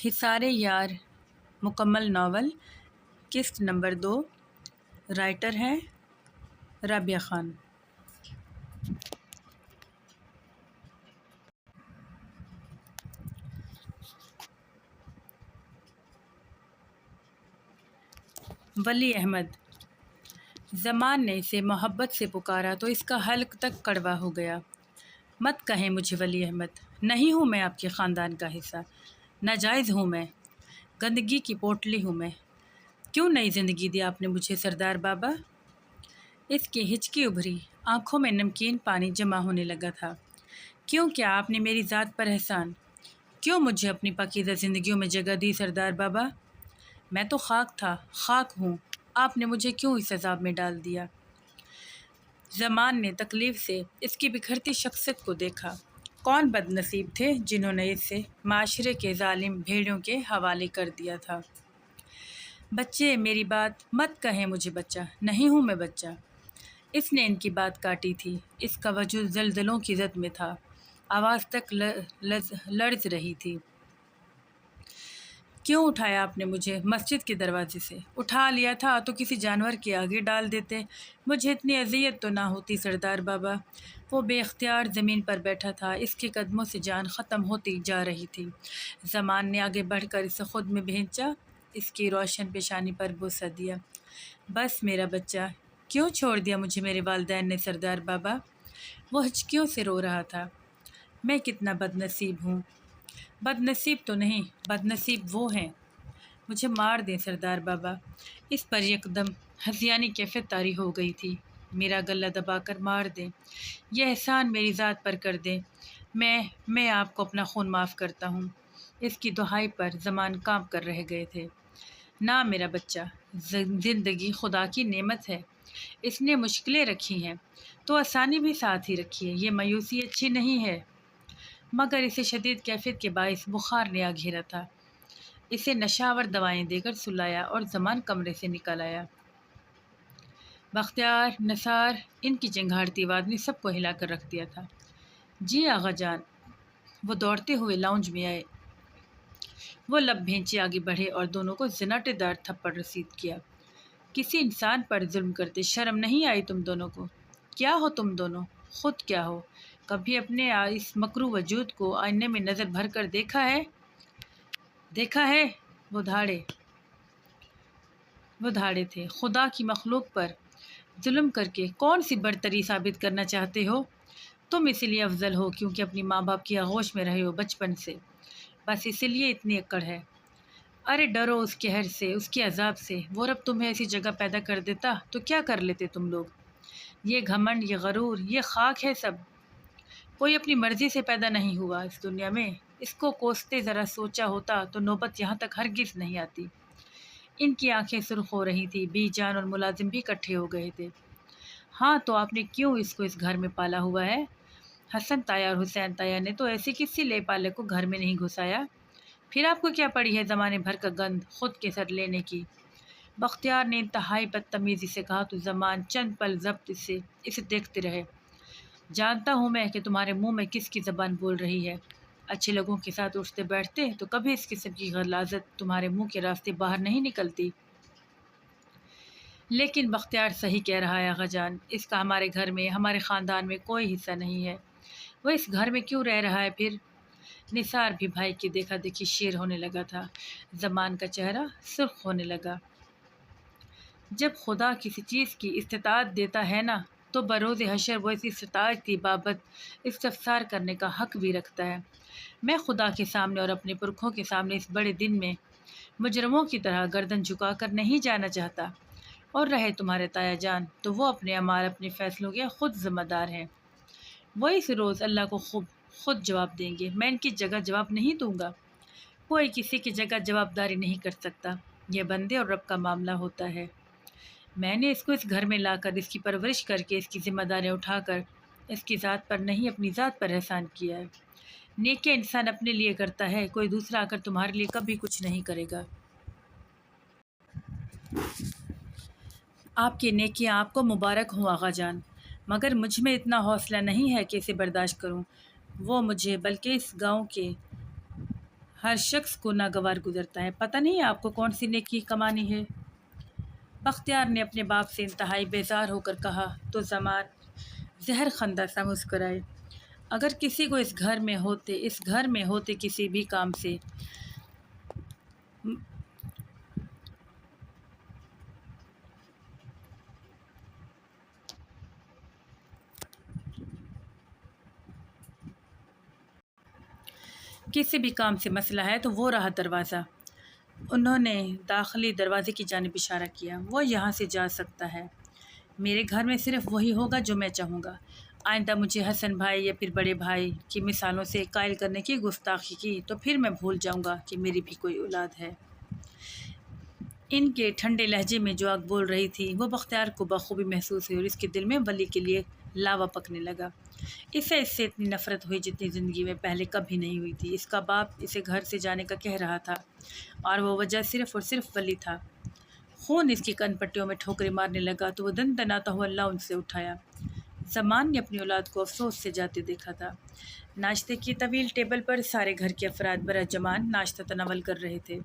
حصار یار مکمل ناول قسط نمبر 2 رائٹر ہیں رابعہ خان۔ ولی احمد۔ زمان نے اسے محبت سے پکارا تو اس کا حلق تک کڑوا ہو گیا۔ مت کہیں مجھے ولی احمد، نہیں ہوں میں آپ کے خاندان کا حصہ، ناجائز ہوں میں، گندگی کی پوٹلی ہوں میں۔ کیوں نئی زندگی دی آپ نے مجھے سردار بابا؟ اس کی ہچکی ابھری، آنکھوں میں نمکین پانی جمع ہونے لگا تھا۔ کیوں کیا آپ نے میری ذات پر احسان؟ کیوں مجھے اپنی پاکیزہ زندگیوں میں جگہ دی سردار بابا؟ میں تو خاک تھا، خاک ہوں، آپ نے مجھے کیوں اس عذاب میں ڈال دیا؟ زمان نے تکلیف سے اس کی بکھرتی شخصیت کو دیکھا۔ کون بد نصیب تھے جنہوں نے اسے معاشرے کے ظالم بھیڑیوں کے حوالے کر دیا تھا۔ بچے میری بات مت کہیں مجھے بچہ، نہیں ہوں میں بچہ۔ اس نے ان کی بات کاٹی تھی، اس کا وجود زلزلوں کی زد میں تھا، آواز تک لرز رہی تھی۔ کیوں اٹھایا آپ نے مجھے مسجد کے دروازے سے؟ اٹھا لیا تھا تو کسی جانور کے آگے ڈال دیتے، مجھے اتنی اذیت تو نہ ہوتی سردار بابا۔ وہ بے اختیار زمین پر بیٹھا تھا، اس کے قدموں سے جان ختم ہوتی جا رہی تھی۔ زمان نے آگے بڑھ کر اسے خود میں بھینچا، اس کی روشن پیشانی پر بوسہ دیا۔ بس میرا بچہ، کیوں چھوڑ دیا مجھے میرے والدین نے سردار بابا؟ وہ ہچکیوں سے رو رہا تھا۔ میں کتنا بد نصیب ہوں۔ بد نصیب تو نہیں، بد نصیب وہ ہیں۔ مجھے مار دیں سردار بابا۔ اس پر یکدم ہذیانی کیفیت طاری ہو گئی تھی۔ میرا گلہ دبا کر مار دیں، یہ احسان میری ذات پر کر دیں، میں آپ کو اپنا خون معاف کرتا ہوں۔ اس کی دہائی پر زمان کانپ کر رہ گئے تھے۔ نہ میرا بچہ، زندگی خدا کی نعمت ہے، اس نے مشکلیں رکھی ہیں تو آسانی بھی ساتھ ہی رکھی ہے۔ یہ مایوسی اچھی نہیں ہے۔ مگر اسے شدید کیفیت کے باعث بخار نے آ گھیرا تھا۔ اسے نشاور دوائیں دے کر سلایا اور زمان کمرے سے نکل آیا۔ بختیار، نثار، ان کی چنگھاڑتی آواز نے سب کو ہلا کر رکھ دیا تھا۔ جی آغا جان۔ وہ دوڑتے ہوئے لاؤنج میں آئے۔ وہ لب بھینچے آگے بڑھے اور دونوں کو زناٹے دار تھپڑ رسید کیا۔ کسی انسان پر ظلم کرتے شرم نہیں آئی تم دونوں کو؟ کیا ہو تم دونوں؟ خود کیا ہو؟ کبھی اپنے اس مکروہ وجود کو آئینے میں نظر بھر کر دیکھا ہے؟ دیکھا ہے؟ وہ دھاڑے تھے۔ خدا کی مخلوق پر ظلم کر کے کون سی برتری ثابت کرنا چاہتے ہو؟ تم اسی لیے افضل ہو کیونکہ اپنی ماں باپ کی آغوش میں رہے ہو بچپن سے، بس اسی لیے اتنی اکڑ ہے۔ ارے ڈرو اس قہر سے، اس کے عذاب سے۔ وہ رب تمہیں ایسی جگہ پیدا کر دیتا تو کیا کر لیتے تم لوگ؟ یہ گھمنڈ، یہ غرور، یہ خاک ہے سب۔ کوئی اپنی مرضی سے پیدا نہیں ہوا اس دنیا میں۔ اس کو کوستے ذرا سوچا ہوتا تو نوبت یہاں تک ہرگز نہیں آتی۔ ان کی آنکھیں سرخ ہو رہی تھی، بی جان اور ملازم بھی اکٹھے ہو گئے تھے۔ ہاں تو آپ نے کیوں اس کو اس گھر میں پالا ہوا ہے؟ حسن تایا اور حسین تایا نے تو ایسی کسی لے پالے کو گھر میں نہیں گھسایا۔ پھر آپ کو کیا پڑی ہے زمانے بھر کا گند خود کے سر لینے کی؟ بختیار نے انتہائی بدتمیزی سے کہا تو زمان چند پل ضبط اسے دیکھتے رہے۔ جانتا ہوں میں کہ تمہارے منہ میں کس کی زبان بول رہی ہے۔ اچھے لوگوں کے ساتھ اٹھتے بیٹھتے تو کبھی اس قسم کی غلاظت تمہارے منہ کے راستے باہر نہیں نکلتی۔ لیکن بختیار صحیح کہہ رہا ہے آغا جان، اس کا ہمارے گھر میں، ہمارے خاندان میں کوئی حصہ نہیں ہے۔ وہ اس گھر میں کیوں رہ رہا ہے پھر؟ نثار بھی بھائی کی دیکھا دیکھی شیر ہونے لگا تھا۔ زمان کا چہرہ سرخ ہونے لگا۔ جب خدا کسی چیز کی استطاعت دیتا ہے نا تو بروز حشر وہ اس استطاعت کی بابت استفسار کرنے کا حق بھی رکھتا ہے۔ میں خدا کے سامنے اور اپنے پرکھوں کے سامنے اس بڑے دن میں مجرموں کی طرح گردن جھکا کر نہیں جانا چاہتا۔ اور رہے تمہارے تایا جان تو وہ اپنے اعمال، اپنے فیصلوں کے خود ذمہ دار ہیں۔ وہ اس روز اللہ کو خود جواب دیں گے، میں ان کی جگہ جواب نہیں دوں گا۔ کوئی کسی کی جگہ جواب داری نہیں کر سکتا، یہ بندے اور رب کا معاملہ ہوتا ہے۔ میں نے اس کو اس گھر میں لا کر، اس کی پرورش کر کے، اس کی ذمہ داریاں اٹھا کر اس کی ذات پر نہیں اپنی ذات پر احسان کیا ہے۔ نیکی انسان اپنے لیے کرتا ہے، کوئی دوسرا آ کر تمہارے لیے کبھی کچھ نہیں کرے گا۔ آپ کی نیکیاں آپ کو مبارک ہوں آغا جان، مگر مجھ میں اتنا حوصلہ نہیں ہے کہ اسے برداشت کروں۔ وہ مجھے بلکہ اس گاؤں کے ہر شخص کو ناگوار گزرتا ہے، پتہ نہیں آپ کو کون سی نیکی کمانی ہے۔ بختیار نے اپنے باپ سے انتہائی بیزار ہو کر کہا تو زمان زہر خندہ سا مسکرائے۔ اگر کسی کو اس گھر میں ہوتے کسی بھی کام سے مسئلہ ہے تو وہ رہا دروازہ۔ انہوں نے داخلی دروازے کی جانب اشارہ کیا۔ وہ یہاں سے جا سکتا ہے۔ میرے گھر میں صرف وہی ہوگا جو میں چاہوں گا۔ آئندہ مجھے حسن بھائی یا پھر بڑے بھائی کی مثالوں سے قائل کرنے کی گستاخی کی تو پھر میں بھول جاؤں گا کہ میری بھی کوئی اولاد ہے۔ ان کے ٹھنڈے لہجے میں جو آگ بول رہی تھی وہ بختیار کو بخوبی محسوس ہوئی اور اس کے دل میں ولی کے لیے لاوا پکنے لگا۔ اس سے اتنی نفرت ہوئی جتنی زندگی میں پہلے کبھی نہیں ہوئی تھی۔ اس کا باپ اسے گھر سے جانے کا کہہ رہا تھا اور وہ وجہ صرف اور صرف ولی تھا۔ خون اس کی کن پٹیوں میں ٹھوکریں مارنے لگا تو وہ دن دناتا ہوا اللہ ان سے اٹھایا۔ زمان نے اپنی اولاد کو افسوس سے جاتے دیکھا تھا۔ ناشتے کی طویل ٹیبل پر سارے گھر کے افراد برا جمان ناشتہ تناول کر رہے تھے۔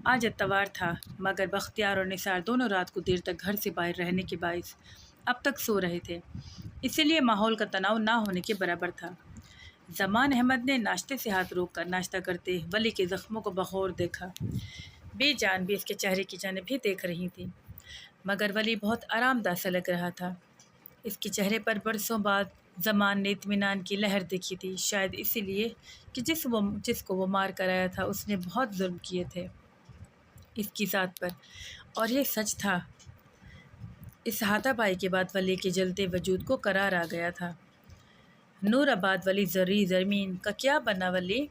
آج اتوار تھا مگر بختیار اور نثار دونوں رات کو دیر تک گھر سے باہر رہنے کے باعث اب تک سو رہے تھے، اسی لیے ماحول کا تناؤ نہ ہونے کے برابر تھا۔ زمان احمد نے ناشتے سے ہاتھ روک کر ناشتہ کرتے ولی کے زخموں کو بغور دیکھا۔ بی جان بھی اس کے چہرے کی جانب ہی دیکھ رہی تھی مگر ولی بہت آرام دہ سا لگ رہا تھا۔ اس کے چہرے پر برسوں بعد زمان نے اطمینان کی لہر دیکھی تھی، شاید اسی لیے کہ جس کو وہ مار کر آیا تھا اس نے بہت ظلم کیے تھے اس کی ذات پر، اور یہ سچ تھا۔ اس ہاتھا پائی کے بعد ولی کے جلتے وجود کو قرار آ گیا تھا۔ نور آباد ولی زمین کا کیا بنا ولی؟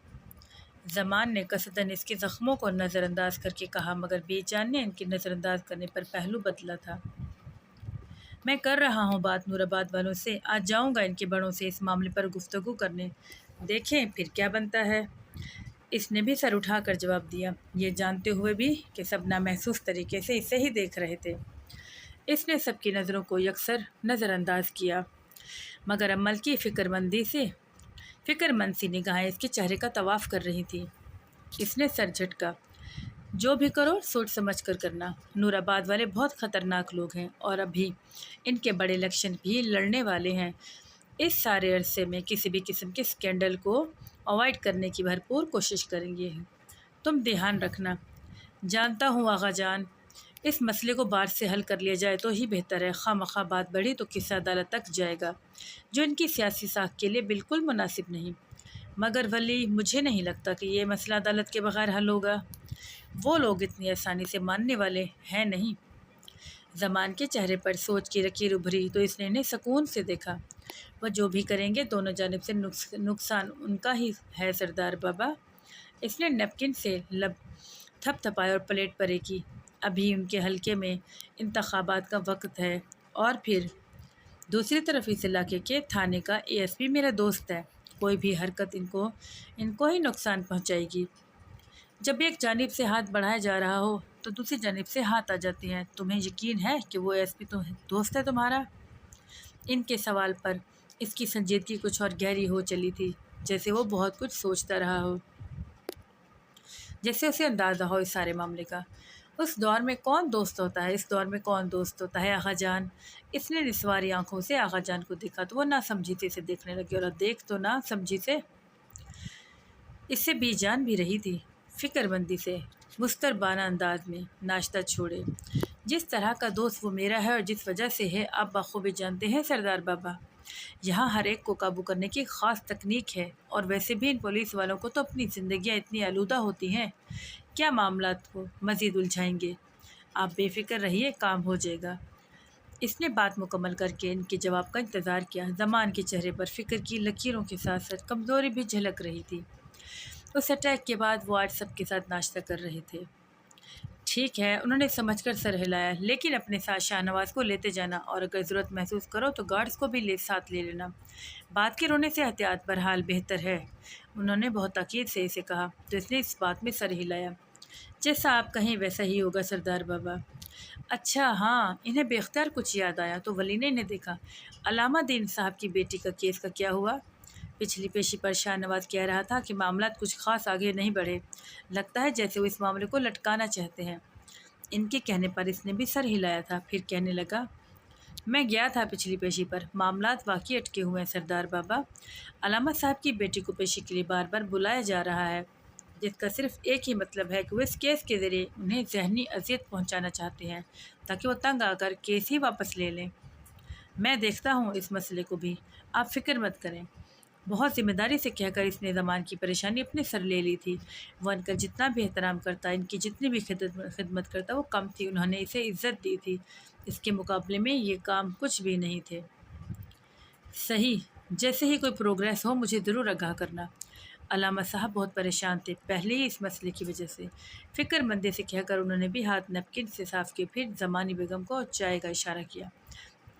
زمان نے قصداً اس کے زخموں کو نظر انداز کر کے کہا مگر بی جان نے ان کے نظر انداز کرنے پر پہلو بدلا تھا۔ میں کر رہا ہوں بات نور آباد والوں سے، آج جاؤں گا ان کے بڑوں سے اس معاملے پر گفتگو کرنے، دیکھیں پھر کیا بنتا ہے۔ اس نے بھی سر اٹھا کر جواب دیا، یہ جانتے ہوئے بھی کہ سب نامحسوس طریقے سے اسے ہی دیکھ رہے تھے۔ اس نے سب کی نظروں کو یکسر نظر انداز کیا مگر عمل کی فکر مند سی نگاہیں اس کے چہرے کا طواف کر رہی تھی۔ اس نے سر جھٹکا، جو بھی کرو سوچ سمجھ کر کرنا۔ نور آباد والے بہت خطرناک لوگ ہیں اور ابھی ان کے بڑے الیکشن بھی لڑنے والے ہیں۔ اس سارے عرصے میں کسی بھی قسم کے سکینڈل کو اوائڈ کرنے کی بھرپور کوشش کریں گے۔ تم دھیان رکھنا۔ جانتا ہوں آغا جان، اس مسئلے کو بات سے حل کر لیا جائے تو ہی بہتر ہے، خواہ مخواہ بات بڑھی تو قصہ عدالت تک جائے گا جو ان کی سیاسی ساکھ کے لیے بالکل مناسب نہیں۔ مگر ولی مجھے نہیں لگتا کہ یہ مسئلہ عدالت کے بغیر حل ہوگا، وہ لوگ اتنی آسانی سے ماننے والے ہیں نہیں۔ زمان کے چہرے پر سوچ کی لکیر ابھری تو اس نے انہیں سکون سے دیکھا۔ وہ جو بھی کریں گے دونوں جانب سے نقصان ان کا ہی ہے سردار بابا۔ اس نے نیپکن سے لب تھپ تھپائے اور پلیٹ پرے کی۔ ابھی ان کے حلقے میں انتخابات کا وقت ہے اور پھر دوسری طرف اس علاقے کے تھانے کا اے ایس پی میرا دوست ہے، کوئی بھی حرکت ان کو ہی نقصان پہنچائے گی۔ جب ایک جانب سے ہاتھ بڑھایا جا رہا ہو تو دوسری جانب سے ہاتھ آ جاتے ہیں۔ تمہیں یقین ہے کہ وہ ایس پی دوست ہے تمہارا؟ ان کے سوال پر اس کی سنجیدگی کچھ اور گہری ہو چلی تھی، جیسے وہ بہت کچھ سوچتا رہا ہو، جیسے اسے اندازہ ہو اس سارے معاملے کا۔ اس دور میں کون دوست ہوتا ہے آغا جان؟ اس نے نسواری آنکھوں سے آغا جان کو دیکھا تو وہ نہ سمجھی سے اسے دیکھنے لگی اور دیکھ تو نہ سمجھی سے اس سے بی جان بھی رہی تھی۔ فکر مندی سے مستربانہ انداز میں ناشتہ چھوڑے، جس طرح کا دوست وہ میرا ہے اور جس وجہ سے ہے آپ بخوبی جانتے ہیں سردار بابا، یہاں ہر ایک کو قابو کرنے کی خاص تکنیک ہے، اور ویسے بھی ان پولیس والوں کو تو اپنی زندگیاں اتنی آلودہ ہوتی ہیں، کیا معاملات کو مزید الجھائیں گے۔ آپ بے فکر رہیے، کام ہو جائے گا۔ اس نے بات مکمل کر کے ان کے جواب کا انتظار کیا۔ زمان کے چہرے پر فکر کی لکیروں کے ساتھ ساتھ کمزوری بھی جھلک رہی تھی۔ اس اٹیک کے بعد وہ آج سب کے ساتھ ناشتہ کر رہے تھے۔ ٹھیک ہے، انہوں نے سمجھ کر سر ہلایا، لیکن اپنے ساتھ شاہ نواز کو لیتے جانا اور اگر ضرورت محسوس کرو تو گارڈز کو بھی ساتھ لے لینا۔ بات کے رونے سے احتیاط بہرحال بہتر ہے، انہوں نے بہت تاکید سے اسے کہا تو اس نے اس بات میں سر ہلایا۔ جیسا آپ کہیں ویسا ہی ہوگا سردار بابا۔ اچھا ہاں، انہیں بے اختیار کچھ یاد آیا تو ولی نے انہیں دیکھا۔ علامہ دین صاحب کی بیٹی کا کیس کا کیا ہوا؟ پچھلی پیشی پر شاہ نواز کہہ رہا تھا کہ معاملات کچھ خاص آگے نہیں بڑھے، لگتا ہے جیسے وہ اس معاملے کو لٹکانا چاہتے ہیں۔ ان کے کہنے پر اس نے بھی سر ہلایا تھا، پھر کہنے لگا، میں گیا تھا پچھلی پیشی پر، معاملات واقعی اٹکے ہوئے ہیں سردار بابا۔ علامہ صاحب کی بیٹی کو پیشی کے لیے بار بار بلایا جا رہا ہے، جس کا صرف ایک ہی مطلب ہے کہ وہ اس کیس کے ذریعے انہیں ذہنی اذیت پہنچانا چاہتے ہیں تاکہ وہ تنگ آ کر کیس ہی واپس لے لیں۔ میں دیکھتا ہوں اس مسئلے کو بھی، آپ فکر مت کریں۔ بہت ذمہ داری سے کہہ کر اس نے زمان کی پریشانی اپنے سر لے لی تھی۔ وہ ان کا جتنا بھی احترام کرتا، ان کی جتنی بھی خدمت کرتا وہ کم تھی، انہوں نے اسے عزت دی تھی، اس کے مقابلے میں یہ کام کچھ بھی نہیں تھے۔ صحیح، جیسے ہی کوئی پروگریس ہو مجھے ضرور آگاہ کرنا۔ علامہ صاحب بہت پریشان تھے، پہلے ہی اس مسئلے کی وجہ سے۔ فکر مندی سے کہہ کر انہوں نے بھی ہاتھ نیپکن سے صاف کیے، پھر زمانی بیگم کو چائے کا اشارہ کیا۔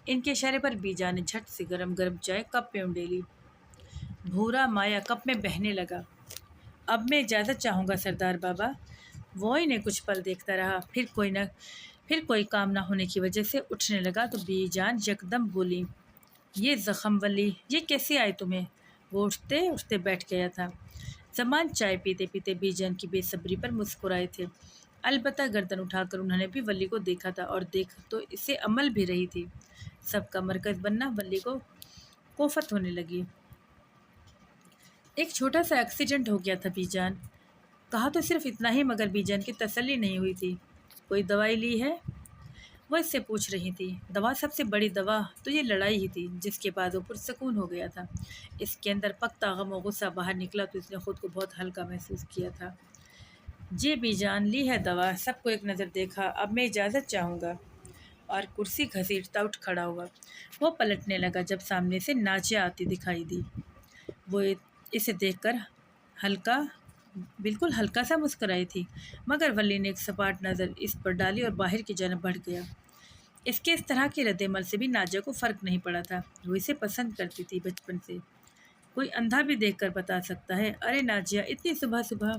ان کے اشارے پر بی جان نے جھٹ سے گرم گرم چائے کپ میں انڈیلی۔ بھورا مایا کپ میں بہنے لگا۔ اب میں اجازت چاہوں گا سردار بابا۔ وہ انہیں کچھ پل دیکھتا رہا، پھر کوئی کام نہ ہونے کی وجہ سے اٹھنے لگا تو بی جان یکدم بولی، یہ زخم ولی، یہ کیسے آئے تمہیں؟ وہ اٹھتے اٹھتے بیٹھ گیا تھا۔ زمان چائے پیتے پیتے بی جان کی بے صبری پر مسکرائے تھے، البتہ گردن اٹھا کر انہوں نے بھی ولی کو دیکھا تھا، اور دیکھ تو اسے عمل بھی رہی تھی۔ سب کا مرکز بننا ولی کو کوفت ہونے لگی۔ ایک چھوٹا سا ایکسیڈنٹ ہو گیا تھا بی جان، کہا تو صرف اتنا ہی، مگر بی جان کی تسلی نہیں ہوئی تھی۔ کوئی دوائی لی ہے؟ وہ اس سے پوچھ رہی تھی۔ دوا، سب سے بڑی دوا تو یہ لڑائی ہی تھی جس کے بعد وہ پرسکون ہو گیا تھا۔ اس کے اندر پکتا غم و غصہ باہر نکلا تو اس نے خود کو بہت ہلکا محسوس کیا تھا۔ جی بی جان، لی ہے دوا، سب کو ایک نظر دیکھا، اب میں اجازت چاہوں گا، اور کرسی گھسیٹتا اٹھ کھڑا ہوا۔ وہ پلٹنے لگا جب سامنے سے ناجیہ آتی دکھائی دی۔ وہ اسے دیکھ کر بالکل ہلکا سا مسکرائی تھی، مگر ولی نے ایک سپاٹ نظر اس پر ڈالی اور باہر کی جانب بڑھ گیا۔ اس کے اس طرح کے رد عمل سے بھی ناجیہ کو فرق نہیں پڑا تھا، وہ اسے پسند کرتی تھی بچپن سے۔ کوئی اندھا بھی دیکھ کر بتا سکتا ہے۔ ارے ناجیہ، اتنی صبح صبح؟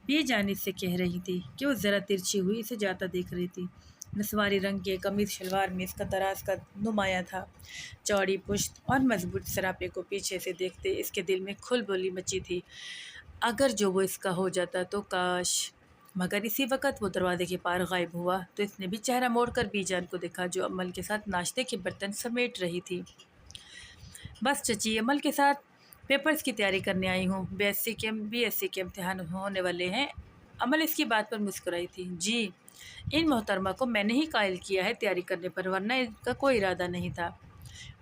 بی جان اس سے کہہ رہی تھی کہ وہ ذرا ترچھی ہوئی اسے جاتا دیکھ رہی تھی۔ نسواری رنگ کے قمیض شلوار میں اس کا دراز قد نمایاں تھا، چوڑی پشت اور مضبوط سراپے کو پیچھے سے دیکھتے اس کے دل میں کھل بولی مچی تھی، اگر جو وہ اس کا ہو جاتا تو کاش۔ مگر اسی وقت وہ دروازے کے پار غائب ہوا تو اس نے بھی چہرہ موڑ کر بی جان کو دیکھا، جو عمل کے ساتھ ناشتے کے برتن سمیٹ رہی تھی۔ بس چچی، عمل کے ساتھ پیپرز کی تیاری کرنے آئی ہوں، بی ایس سی کے امتحان ہونے والے ہیں۔ عمل اس کی بات پر مسکرائی تھی۔ جی، ان محترمہ کو میں نے ہی قائل کیا ہے تیاری کرنے پر، ورنہ ان کا کوئی ارادہ نہیں تھا۔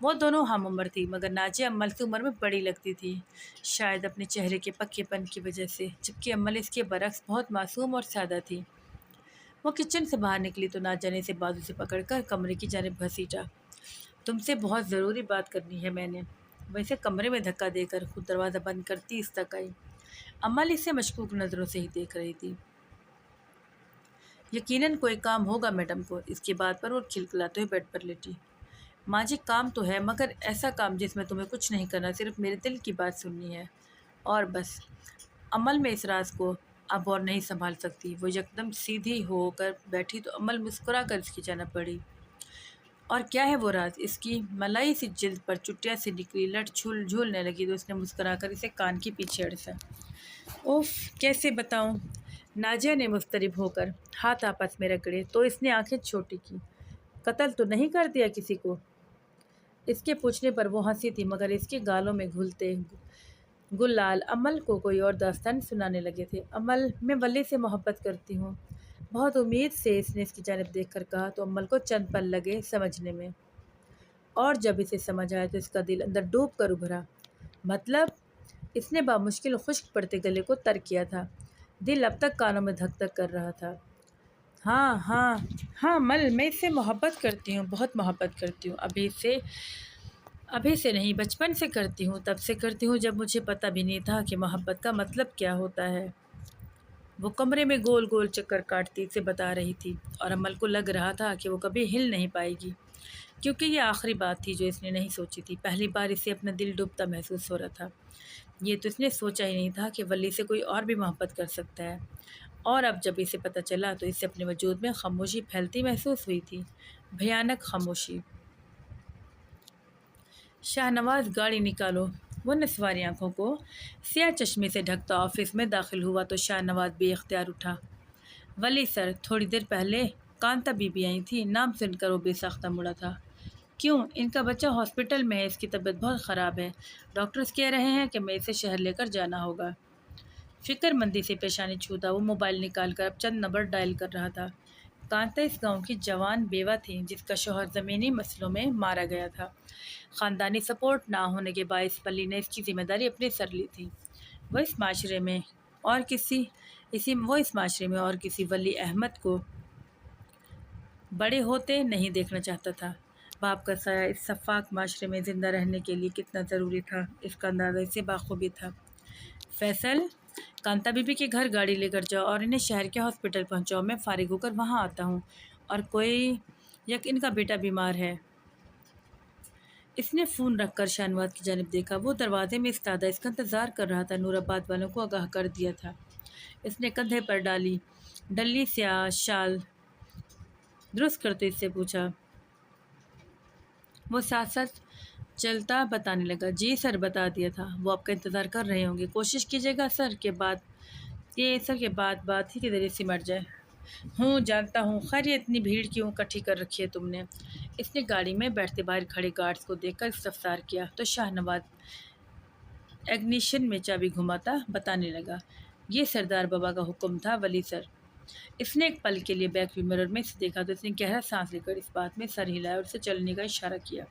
وہ دونوں ہم عمر تھی، مگر ناجیہ عمل سے عمر میں بڑی لگتی تھی، شاید اپنے چہرے کے پکے پن کی وجہ سے، جبکہ عمل اس کے برعکس بہت معصوم اور سادہ تھی۔ وہ کچن سے باہر نکلی تو ناجیہ نے اسے بازو سے پکڑ کر کمرے کی جانب گھسیٹا۔ تم سے بہت ضروری بات کرنی ہے میں نے۔ وہ اسے کمرے میں دھکا دے کر خود دروازہ بند کرتی اس تک آئی۔ عمل اسے مشکوک نظروں سے ہی دیکھ رہی تھی۔ یقیناً کوئی کام ہوگا میڈم کو، اس کی بات پر وہ کھلکھلاتے ہوئے بیڈ پر لیٹی۔ ماں جی، کام تو ہے، مگر ایسا کام جس میں تمہیں کچھ نہیں کرنا، صرف میرے دل کی بات سننی ہے، اور بس۔ عمل میں اس راز کو اب اور نہیں سنبھال سکتی۔ وہ یکدم سیدھی ہو کر بیٹھی تو عمل مسکرا کر اس کی جانب بڑھی۔ اور کیا ہے وہ راز؟ اس کی ملائی سی جلد پر چٹیاں سی نکلی لٹ جھولنے لگی تو اس نے مسکرا کر اسے کان کے پیچھے اڑسا۔ اوف، کیسے بتاؤں؟ ناجیہ نے مضطرب ہو کر ہاتھ آپس میں رگڑے تو اس نے آنکھیں چھوٹی کی۔ قتل تو نہیں کر دیا کسی کو؟ اس کے پوچھنے پر وہ ہنسی تھی، مگر اس کے گالوں میں گھلتے گلال عمل کو کوئی اور داستان سنانے لگے تھے۔ عمل، میں ولی سے محبت کرتی ہوں، بہت امید سے اس نے اس کی جانب دیکھ کر کہا تو عمل کو چند پل لگے سمجھنے میں، اور جب اسے سمجھ آیا تو اس کا دل اندر ڈوب کر ابھرا۔ مطلب؟ اس نے بامشکل خشک پڑتے گلے کو تر کیا تھا، دل اب تک کانوں میں دھک دھک کر رہا تھا۔ ہاں ہاں ہاں عمل، میں اس سے محبت کرتی ہوں، بہت محبت کرتی ہوں، ابھی سے نہیں، بچپن سے کرتی ہوں، تب سے کرتی ہوں جب مجھے پتہ بھی نہیں تھا کہ محبت کا مطلب کیا ہوتا ہے۔ وہ کمرے میں گول گول چکر کاٹتی اسے بتا رہی تھی، اور عمل کو لگ رہا تھا کہ وہ کبھی ہل نہیں پائے گی، کیونکہ یہ آخری بات تھی جو اس نے نہیں سوچی تھی۔ پہلی بار اسے اپنا دل ڈوبتا محسوس ہو رہا تھا۔ یہ تو اس نے سوچا ہی نہیں تھا کہ ولی سے کوئی اور بھی محبت کر سکتا ہے، اور اب جب اسے پتہ چلا تو اسے اپنے وجود میں خاموشی پھیلتی محسوس ہوئی تھی، بھیانک خاموشی۔ شاہ نواز، گاڑی نکالو۔ وہ نسواری آنکھوں کو سیاہ چشمے سے ڈھکتا آفس میں داخل ہوا تو شاہ نواز بے اختیار اٹھا۔ ولی سر، تھوڑی دیر پہلے کانتا بی بی آئی تھی، نام سن کر وہ بے ساختہ مڑا تھا۔ کیوں؟ ان کا بچہ ہاسپٹل میں ہے، اس کی طبیعت بہت خراب ہے، ڈاکٹرز کہہ رہے ہیں کہ میں اسے شہر لے کر جانا ہوگا۔ فکر مندی سے پیشانی چھوتا وہ موبائل نکال کر اب چند نمبر ڈائل کر رہا تھا۔ کانتا اس گاؤں کی جوان بیوہ تھی جس کا شوہر زمینی مسئلوں میں مارا گیا تھا۔ خاندانی سپورٹ نہ ہونے کے باعث ولی نے اس کی ذمہ داری اپنے سر لی تھی۔ وہ اس معاشرے میں اور کسی ولی احمد کو بڑے ہوتے نہیں دیکھنا چاہتا تھا۔ باپ کا سایہ اس شفاف معاشرے میں زندہ رہنے کے لیے کتنا ضروری تھا، اس کا اندازہ اسے بخوبی تھا۔ فیصل، کانتا بی بی کے گھر گاڑی لے کر جاؤ اور انہیں شہر کے ہاسپٹل پہنچاؤ، میں فارغ ہو کر وہاں آتا ہوں۔ اور کوئی ان کا بیٹا بیمار ہے۔ اس نے فون رکھ کر شاہ نواز کی جانب دیکھا۔ وہ دروازے میں استادہ اس کا انتظار کر رہا تھا، نور آباد والوں کو آگاہ کر دیا تھا۔ اس نے کندھے پر ڈلی سیاہ شال درست کرتے اس سے پوچھا۔ وہ ساتھ ساتھ چلتا بتانے لگا، جی سر، بتا دیا تھا، وہ آپ کا انتظار کر رہے ہوں گے، کوشش کیجیے گا سر کے بات ہی کے ذریعے سمٹ جائے۔ جانتا ہوں، خیر یہ اتنی بھیڑ کیوں اکٹھی کر رکھی ہے تم نے؟ اس نے گاڑی میں بیٹھتے باہر کھڑے گارڈز کو دیکھ کر استفسار کیا تو شاہ نواز ایگنیشن میں چابی گھماتا بتانے لگا، یہ سردار بابا کا حکم تھا ولی سر۔ اس نے ایک پل کے لیے بیک ویو مرر میں اسے دیکھا تو اس نے گہرا سانس لے کر اس بات میں سر ہلایا اور اسے چلنے کا اشارہ کیا۔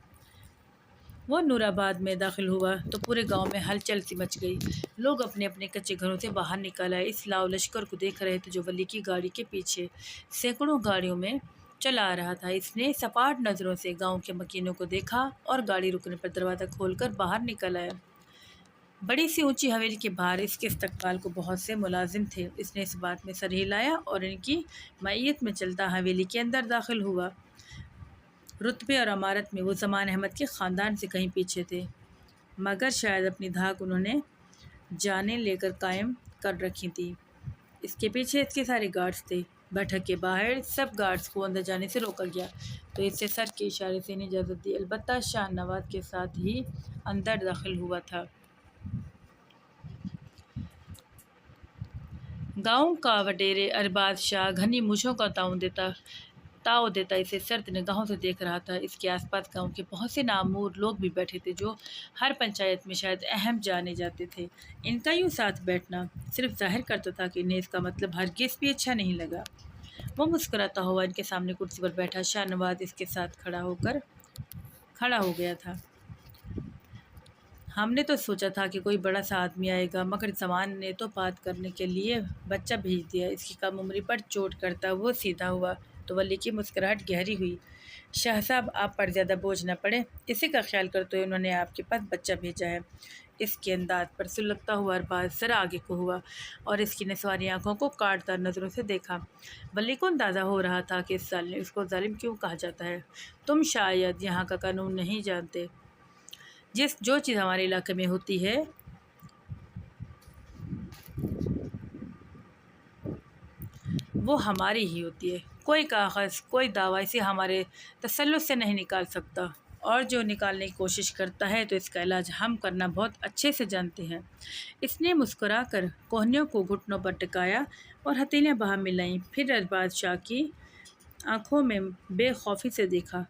وہ نور آباد میں داخل ہوا تو پورے گاؤں میں ہلچل سی مچ گئی۔ لوگ اپنے اپنے کچے گھروں سے باہر نکل آئے، اس لاؤ لشکر کو دیکھ رہے تھے جو ولی کی گاڑی کے پیچھے سینکڑوں گاڑیوں میں چلا آ رہا تھا۔ اس نے سپاٹ نظروں سے گاؤں کے مکینوں کو دیکھا اور گاڑی رکنے پر دروازہ کھول کر باہر نکل آیا۔ بڑی سی اونچی حویلی کے باہر اس کے استقبال کو بہت سے ملازم تھے۔ اس نے اس بات میں سر ہلایا اور ان کی معیت میں چلتا حویلی کے اندر داخل ہوا۔ رتبے اور عمارت میں وہ زمان احمد کے خاندان سے کہیں پیچھے تھے، مگر شاید اپنی دھاک انہوں نے جانیں لے کر قائم کر رکھی تھی۔ اس کے پیچھے اس کے سارے گارڈز تھے۔ بیٹھک کے باہر سب گارڈز کو اندر جانے سے روکا گیا تو اس سے سر کے اشارے سے انہیں اجازت دی، البتہ شاہ نواز کے ساتھ ہی اندر داخل ہوا تھا۔ گاؤں کا وڈیرے ارباز شاہ گھنی مونچھوں کا تاؤ دیتا اسے سرد نگاہوں سے دیکھ رہا تھا۔ اس کے آس پاس گاؤں کے بہت سے نامور لوگ بھی بیٹھے تھے جو ہر پنچایت میں شاید اہم جانے جاتے تھے۔ ان کا یوں ساتھ بیٹھنا صرف ظاہر کرتا تھا کہ انہیں اس کا مطلب ہرگز بھی اچھا نہیں لگا۔ وہ مسکراتا ہوا ان کے سامنے کرسی پر بیٹھا، شاہ نواز اس کے ساتھ کھڑا ہو گیا تھا۔ ہم نے تو سوچا تھا کہ کوئی بڑا سا آدمی آئے گا، مگر زمان نے تو بات کرنے کے لیے بچہ بھیج دیا۔ اس کی کم عمری پر چوٹ کرتا وہ سیدھا ہوا تو ولی کی مسکراہٹ گہری ہوئی۔ شاہ صاحب، آپ پر زیادہ بوجھ نہ پڑے، اسی کا خیال کرتے ہوئے انہوں نے آپ کے پاس بچہ بھیجا ہے۔ اس کے انداز پر سلگتا ہوا ارباز ذرا آگے کو ہوا اور اس کی نسواری آنکھوں کو کاٹدار نظروں سے دیکھا۔ ولی کو اندازہ ہو رہا تھا کہ اس کو ظالم کیوں کہا جاتا ہے۔ تم شاید یہاں کا قانون نہیں جانتے، جو چیز ہمارے علاقے میں ہوتی ہے وہ ہماری ہی ہوتی ہے۔ کوئی کاغذ، کوئی دعویٰ اسے ہمارے تسلط سے نہیں نکال سکتا، اور جو نکالنے کی کوشش کرتا ہے تو اس کا علاج ہم کرنا بہت اچھے سے جانتے ہیں۔ اس نے مسکرا کر کوہنیوں کو گھٹنوں پر ٹکایا اور ہتھیلیاں باہم ملائیں، پھر ارباز شاہ کی آنکھوں میں بے خوفی سے دیکھا۔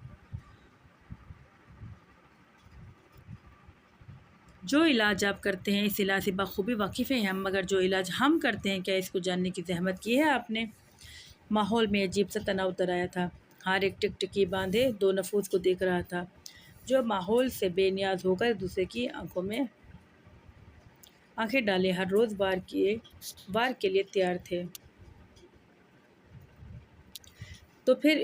جو علاج آپ کرتے ہیں اس علاج سے بخوبی واقف ہیں ہم، مگر جو علاج ہم کرتے ہیں کیا اس کو جاننے کی زحمت کی ہے آپ نے؟ ماحول میں عجیب سا تناؤ اتر آیا تھا۔ ہر ایک ٹکٹکی باندھے دو نفوس کو دیکھ رہا تھا جو ماحول سے بے نیاز ہو کر ایک دوسرے کی آنکھوں میں آنکھیں ڈالے ہر روز وار کے لیے تیار تھے۔ تو پھر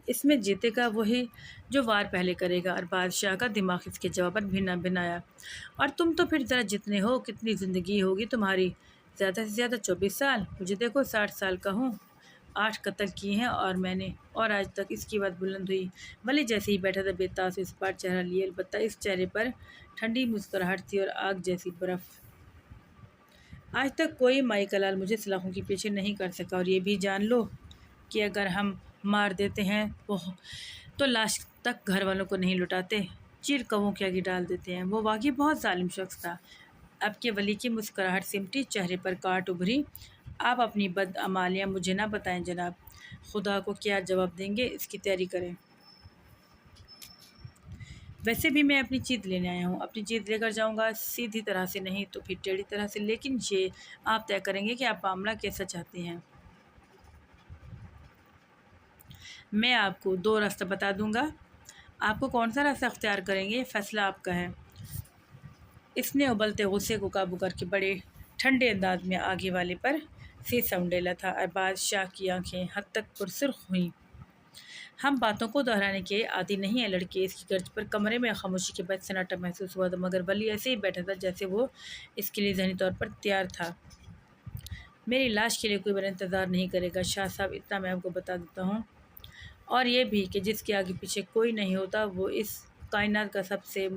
اس میں جیتے گا وہی جو وار پہلے کرے گا۔ ارباز شاہ کا دماغ اس کے جواب پر بھنایا۔ اور تم تو پھر ذرا جتنے ہو، کتنی زندگی ہوگی تمہاری؟ زیادہ سے زیادہ 24 سال، مجھے دیکھو 60 سال کا ہوں، 8 قتل کیے ہیں اور میں نے، اور آج تک۔ اس کی بات بلند ہوئی۔ ولی جیسے ہی بیٹھا تھا بے تاثر اسپاٹ چہرہ لیے، البتہ اس چہرے پر ٹھنڈی مسکراہٹ تھی اور آگ جیسی برف۔ آج تک کوئی مائی کا لال مجھے سلاخوں کے پیچھے نہیں کر سکا، اور یہ بھی جان لو کہ اگر ہم مار دیتے ہیں تو لاش تک گھر والوں کو نہیں لوٹاتے۔ چیر کووں کے آگے ڈال دیتے ہیں۔ وہ واقعی بہت ظالم شخص تھا۔ اب کے ولی کی مسکراہٹ سمٹی، چہرے پر کاٹ ابھری۔ آپ اپنی بدعمالیاں مجھے نہ بتائیں جناب، خدا کو کیا جواب دیں گے اس کی تیاری کریں۔ ویسے بھی میں اپنی چیز لینے آیا ہوں، اپنی چیز لے کر جاؤں گا، سیدھی طرح سے نہیں تو پھر ٹیڑھی طرح سے، لیکن یہ آپ طے کریں گے کہ آپ معاملہ کیسا چاہتے ہیں۔ میں آپ کو دو راستہ بتا دوں گا، آپ کو کون سا راستہ اختیار کریں گے یہ فیصلہ آپ کا ہے۔ اس نے ابلتے غصے کو قابو کر کے بڑے ٹھنڈے انداز میں آگے والے پر سیسا انڈیلا تھا۔ ارباز شاہ کی آنکھیں حد تک پرسرخ ہوئیں۔ ہم باتوں کو دہرانے کے عادی نہیں ہیں لڑکے، اس کی غرض پر کمرے میں خاموشی کے بعد سناٹا محسوس ہوا، مگر ولی ایسے ہی بیٹھا تھا جیسے وہ اس کے لیے ذہنی طور پر تیار تھا۔ میری لاش کے لیے کوئی میرا انتظار نہیں کرے گا شاہ صاحب، اتنا میں آپ کو بتا دیتا ہوں، اور یہ بھی کہ جس کے آگے پیچھے کوئی نہیں ہوتا وہ اس کائنات کا سب سے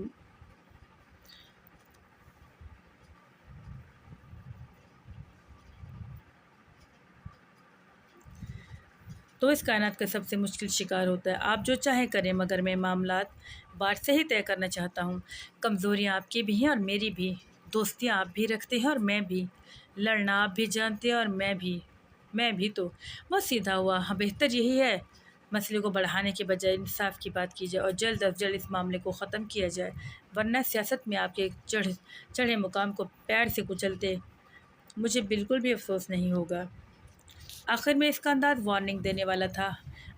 مشکل شکار ہوتا ہے۔ آپ جو چاہیں کریں، مگر میں معاملات بار سے ہی طے کرنا چاہتا ہوں۔ کمزوریاں آپ کی بھی ہیں اور میری بھی، دوستیاں آپ بھی رکھتے ہیں اور میں بھی، لڑنا آپ بھی جانتے ہیں اور میں بھی تو وہ سیدھا ہوا۔ ہاں، بہتر یہی ہے مسئلے کو بڑھانے کے بجائے انصاف کی بات کی جائے اور جلد از جلد اس معاملے کو ختم کیا جائے، ورنہ سیاست میں آپ کے چڑھے مقام کو پیر سے کچلتے مجھے بالکل بھی افسوس نہیں ہوگا۔ آخر میں اس کا انداز وارننگ دینے والا تھا،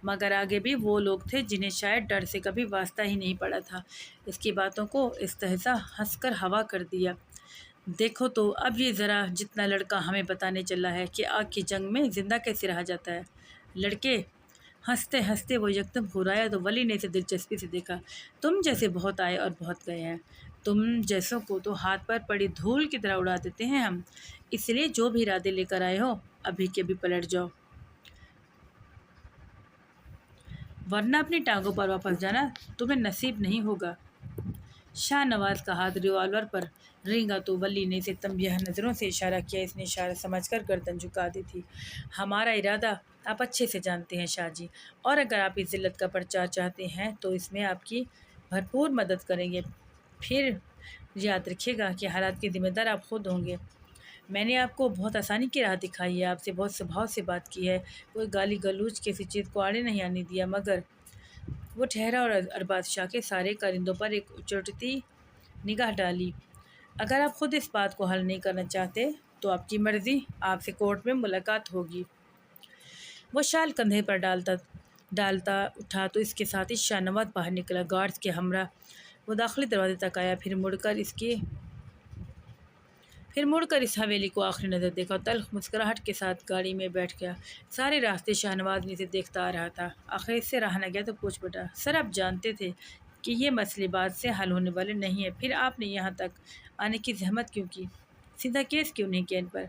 مگر آگے بھی وہ لوگ تھے جنہیں شاید ڈر سے کبھی واسطہ ہی نہیں پڑا تھا۔ اس کی باتوں کو استہزا ہنس کر ہوا کر دیا۔ دیکھو تو اب یہ ذرا جتنا لڑکا ہمیں بتانے چلا ہے کہ آگ کی جنگ میں زندہ کیسے رہا جاتا ہے۔ لڑکے ہنستے ہنستے وہ یکدم گھرایا تو ولی نے اسے دلچسپی سے دیکھا۔ تم جیسے بہت آئے اور بہت گئے ہیں، تم جیسوں کو تو ہاتھ پر پڑی دھول کی طرح اڑا دیتے ہیں ہم، اس لیے جو بھی ارادے لے کر آئے ہو ابھی کے ابھی پلٹ جاؤ، ورنہ اپنی ٹانگوں پر واپس جانا تمہیں نصیب نہیں ہوگا۔ شاہ نواز کا ہاتھ ریوالور پر رینگا تو ولی نے اسے تنبیہ نظروں سے اشارہ کیا۔ اس نے اشارہ سمجھ کر گردن جھکا دی تھی۔ ہمارا ارادہ آپ اچھے سے جانتے ہیں شاہ جی، اور اگر آپ اس ذلت کا پرچار چاہتے ہیں تو اس میں آپ کی بھرپور مدد کریں گے۔ پھر یاد رکھیے گا کہ حالات کے ذمہ دار آپ خود ہوں گے۔ میں نے آپ کو بہت آسانی کی راہ دکھائی ہے، آپ سے بہت سبھاؤ سے بات کی ہے، کوئی گالی گلوچ کسی چیز کو آڑے نہیں آنے دیا، مگر وہ ٹھہرا اور ارباز شاہ کے سارے کارندوں پر ایک اچٹتی نگاہ ڈالی۔ اگر آپ خود اس بات کو حل نہیں کرنا چاہتے تو آپ کی مرضی، آپ سے کورٹ میں ملاقات ہوگی۔ وہ شال کندھے پر ڈالتا اٹھا تو اس کے ساتھ ہی شاہ نواز باہر نکلا، گارڈز کے ہمراہ وہ داخلی دروازے تک آیا، پھر مڑ کر اس حویلی کو آخری نظر دیکھا اور تلخ مسکراہٹ کے ساتھ گاڑی میں بیٹھ گیا۔ سارے راستے شاہ نواز نے اسے دیکھتا آ رہا تھا، آخر اس سے رہا نہ گیا تو پوچھ پڑا، سر آپ جانتے تھے کہ یہ مسئلے بات سے حل ہونے والے نہیں ہیں، پھر آپ نے یہاں تک آنے کی زحمت کیوں کی، سیدھا کیس کیوں نہیں کیا ان پر؟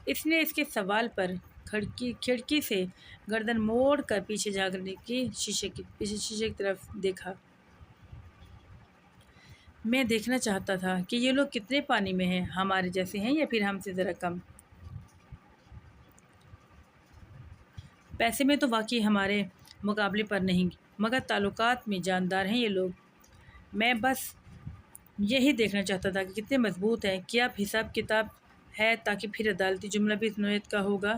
اس نے اس کے سوال پر کھڑکی سے گردن موڑ کر پیچھے جھانکنے کی شیشے کی طرف دیکھا۔ میں دیکھنا چاہتا تھا کہ یہ لوگ کتنے پانی میں ہیں، ہمارے جیسے ہیں یا پھر ہم سے ذرا کم؟ پیسے میں تو واقعی ہمارے مقابلے پر نہیں، مگر تعلقات میں جاندار ہیں یہ لوگ۔ میں بس یہی دیکھنا چاہتا تھا کہ کتنے مضبوط ہیں، کیا حساب کتاب ہے، تاکہ پھر عدالتی جملہ بھی اس نوعیت کا ہوگا۔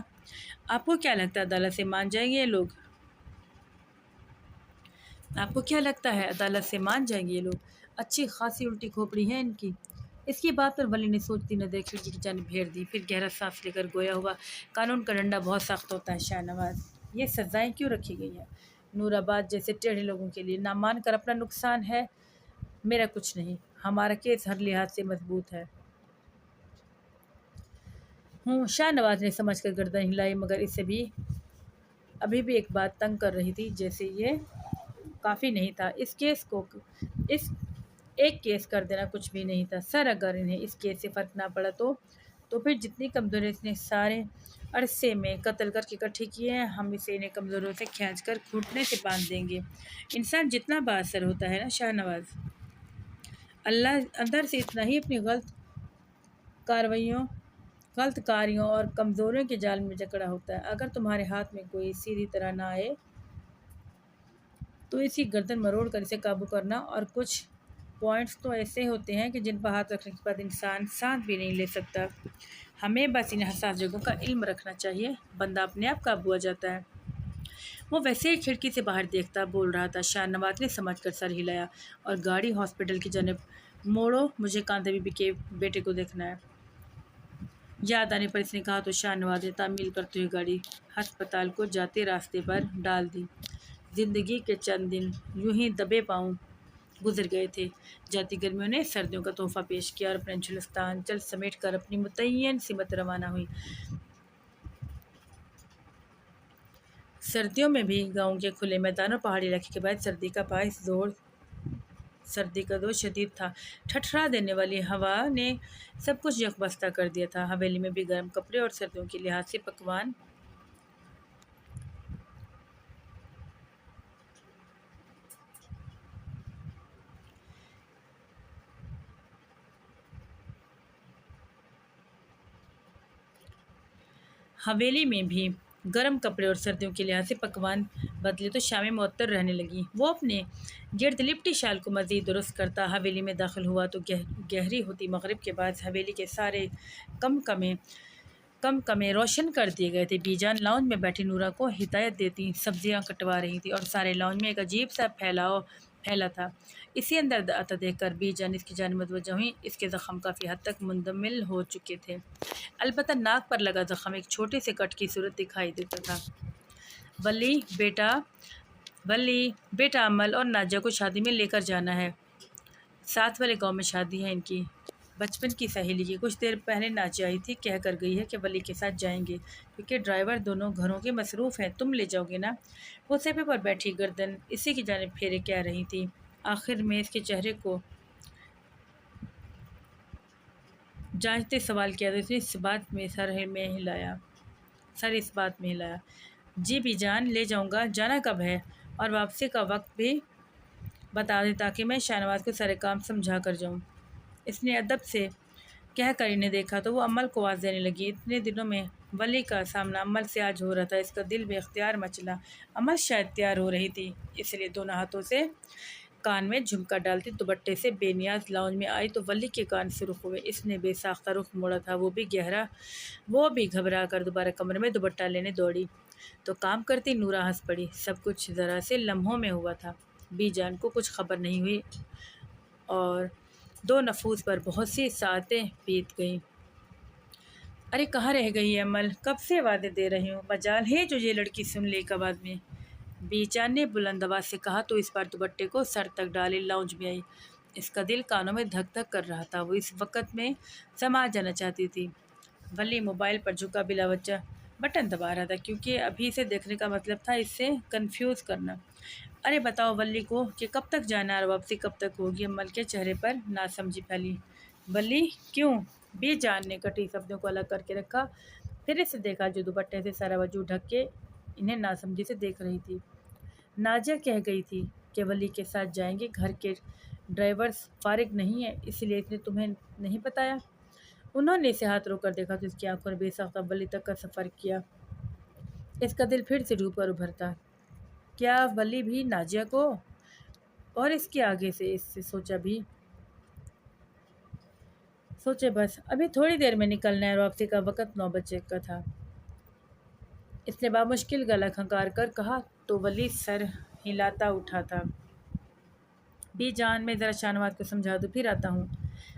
آپ کو کیا لگتا ہے عدالت سے مان جائیں گے یہ لوگ؟ آپ کو کیا لگتا ہے عدالت سے مان جائیں گے یہ لوگ؟ اچھی خاصی الٹی کھوپڑی ہے ان کی۔ اس کی بات پر ولی نے سوچتی نظر کھڑکی کی جانب پھیر دی، پھر گہرا سانس لے کر گویا ہوا، قانون کا ڈنڈا بہت سخت ہوتا ہے شاہ نواز، یہ سزائیں کیوں رکھی گئی ہیں نور آباد جیسے ٹیڑھے لوگوں کے لیے؟ نہ مان کر اپنا نقصان ہے، میرا کچھ نہیں، ہمارا کیس ہر لحاظ سے مضبوط ہے۔ شاہ نواز نے سمجھ کر گردن ہلائی، مگر اسے ابھی بھی ایک بات تنگ کر رہی تھی، جیسے یہ کافی نہیں تھا، اس ایک کیس کر دینا کچھ بھی نہیں تھا۔ سر اگر انہیں اس کیس سے فرق نہ پڑا تو پھر جتنی کمزوری اس نے سارے عرصے میں قتل کر کے اکٹھی کی ہیں، ہم اسے انہیں کمزوریوں سے کھینچ کر گھٹنے سے باندھ دیں گے۔ انسان جتنا با اثر ہوتا ہے نا شاہ نواز، اللہ اندر سے اتنا ہی اپنی غلط کاریوں اور کمزوریوں کے جال میں جکڑا ہوتا ہے۔ اگر تمہارے ہاتھ میں کوئی سیدھی طرح نہ آئے تو اسی گردن مروڑ کر اسے قابو کرنا اور کچھ پوائنٹس تو ایسے ہوتے ہیں کہ جن پر ہاتھ رکھنے کے بعد انسان سانس بھی نہیں لے سکتا۔ ہمیں بس ان حساس جگہوں کا علم رکھنا چاہیے، بندہ اپنے آپ قابو آ جاتا ہے۔ وہ ویسے ہی کھڑکی سے باہر دیکھتا بول رہا تھا۔ شاہ نواز نے سمجھ کر سر ہلایا اور گاڑی ہاسپٹل کی جانب موڑو، مجھے کانتا بی بی کے بیٹے کو دیکھنا ہے۔ یاد آنے پر اس نے کہا تو شاہ نواز نے تعمیل کرتے ہوئے گاڑی ہسپتال کو جاتے راستے پر ڈال دی۔ زندگی کے چند دن یوں ہی دبے پاؤں گزر گئے تھے۔ جاتی گرمیوں نے سردیوں کا تحفہ پیش کیا اور اپنے جلستان چل سمیٹ کر اپنی متعین سمت روانہ ہوئی۔ سردیوں میں بھی گاؤں کے کھلے میدان اور پہاڑی علاقے کے بعد سردی کا دور شدید تھا۔ ٹھٹھرا دینے والی ہوا نے سب کچھ یکبستہ کر دیا تھا۔ حویلی میں بھی گرم کپڑے اور سردیوں کے لحاظ سے پکوان حویلی میں بھی گرم کپڑے اور سردیوں کے لحاظ سے پکوان بدلے تو شامیں معطر رہنے لگیں۔ وہ اپنے گرد لپٹی شال کو مزید درست کرتا حویلی میں داخل ہوا تو گہری ہوتی مغرب کے بعد حویلی کے سارے کمے روشن کر دیے گئے تھے۔ بی جان لاؤنج میں بیٹھی نورا کو ہدایت دیتی سبزیاں کٹوا رہی تھی اور سارے لاؤنج میں ایک عجیب سا پھیلا تھا۔ اسی اندر آتا دیکھ کر بی جان اس کی جانب متوجہ ہوئی۔ اس کے زخم کافی حد تک مندمل ہو چکے تھے، البتہ ناک پر لگا زخم ایک چھوٹے سے کٹ کی صورت دکھائی دیتا تھا۔ ولی بیٹا امل اور ناجیہ کو شادی میں لے کر جانا ہے۔ ساتھ والے گاؤں میں شادی ہے ان کی بچپن کی سہیلی کی۔ کچھ دیر پہلے ناجیہ آئی تھی، کہہ کر گئی ہے کہ ولی کے ساتھ جائیں گے کیونکہ ڈرائیور دونوں گھروں کے مصروف ہیں۔ تم لے جاؤ گے نا؟ وہ صفحے پر بیٹھی گردن اسی کی جانب پھیرے کہہ رہی تھی۔ آخر میں اس کے چہرے کو جانچتے سوال کیا تو اس نے سر اس بات میں ہلایا۔ جی بی جان، لے جاؤں گا۔ جانا کب ہے اور واپسی کا وقت بھی بتا دیں تاکہ میں شاہ نواز کو سارے کام سمجھا کر جاؤں۔ اس نے ادب سے کہہ کر انہیں دیکھا تو وہ امل کو آواز دینے لگی۔ اتنے دنوں میں ولی کا سامنا امل سے آج ہو رہا تھا۔ اس کا دل بے اختیار مچلا۔ امل شاید تیار ہو رہی تھی، اس لیے دونوں ہاتھوں سے کان میں جھمکا ڈالتی دوپٹے سے بے نیاز لاؤنج میں آئی تو ولی کے کان سرخ ہوئے۔ اس نے بے ساختہ رخ موڑا تھا، وہ بھی گھبرا کر دوبارہ کمرے میں دوپٹہ لینے دوڑی تو کام کرتی نورا ہنس پڑی۔ سب کچھ ذرا سے لمحوں میں ہوا تھا۔ بی جان کو کچھ خبر نہیں ہوئی اور دو نفوس پر بہت سی ساعتیں بیت گئیں۔ ارے کہاں رہ گئی ہے امل؟ کب سے وعدے دے رہی ہوں، مجال ہے جو یہ لڑکی سن لے ایک آواز میں بی جان نے بلند آواز سے کہا تو اس بار دوپٹے کو سر تک ڈالے لاؤنج میں آئی۔ اس کا دل کانوں میں دھک دھک کر رہا تھا، وہ اس وقت میں سما جانا چاہتی تھی۔ ولی موبائل پر جھکا بلا وجہ بٹن دبا رہا تھا کیونکہ ابھی اسے دیکھنے کا مطلب تھا اس سے کنفیوز کرنا۔ ارے بتاؤ ولی کو کہ کب تک جانا اور واپسی کب تک ہوگی؟ امل کے چہرے پر ناسمجھی پھیلی۔ ولی کیوں؟ بی جان نے کٹی شبدوں کو الگ کر کے رکھا، پھر اسے دیکھا جو دوپٹے سے سارا وجود ڈھک کے انہیں ناسمجھی سے دیکھ رہی تھی۔ ناجیہ کہہ گئی تھی کہ ولی کے ساتھ جائیں گے، گھر کے ڈرائیورز فارغ نہیں ہیں، اس لیے اس نے تمہیں نہیں بتایا؟ انہوں نے اسے ہاتھ روک کر دیکھا تو اس کی آنکھوں نے بے ساختہ ولی تک کا سفر کیا۔ اس کا دل پھر سے ڈوب کر ابھرتا۔ کیا ولی بھی ناجیہ کو؟ اور اس کے آگے سے اس سے سوچے بس ابھی تھوڑی دیر میں نکلنا ہے اور واپسی کا وقت 9 بجے کا تھا۔ اس نے بامشکل گلا کھنکار کر کہا تو ولی سر ہلاتا اٹھا تھا۔ بی جان میں ذرا شاہ نواز کو سمجھا دوں، پھر آتا ہوں۔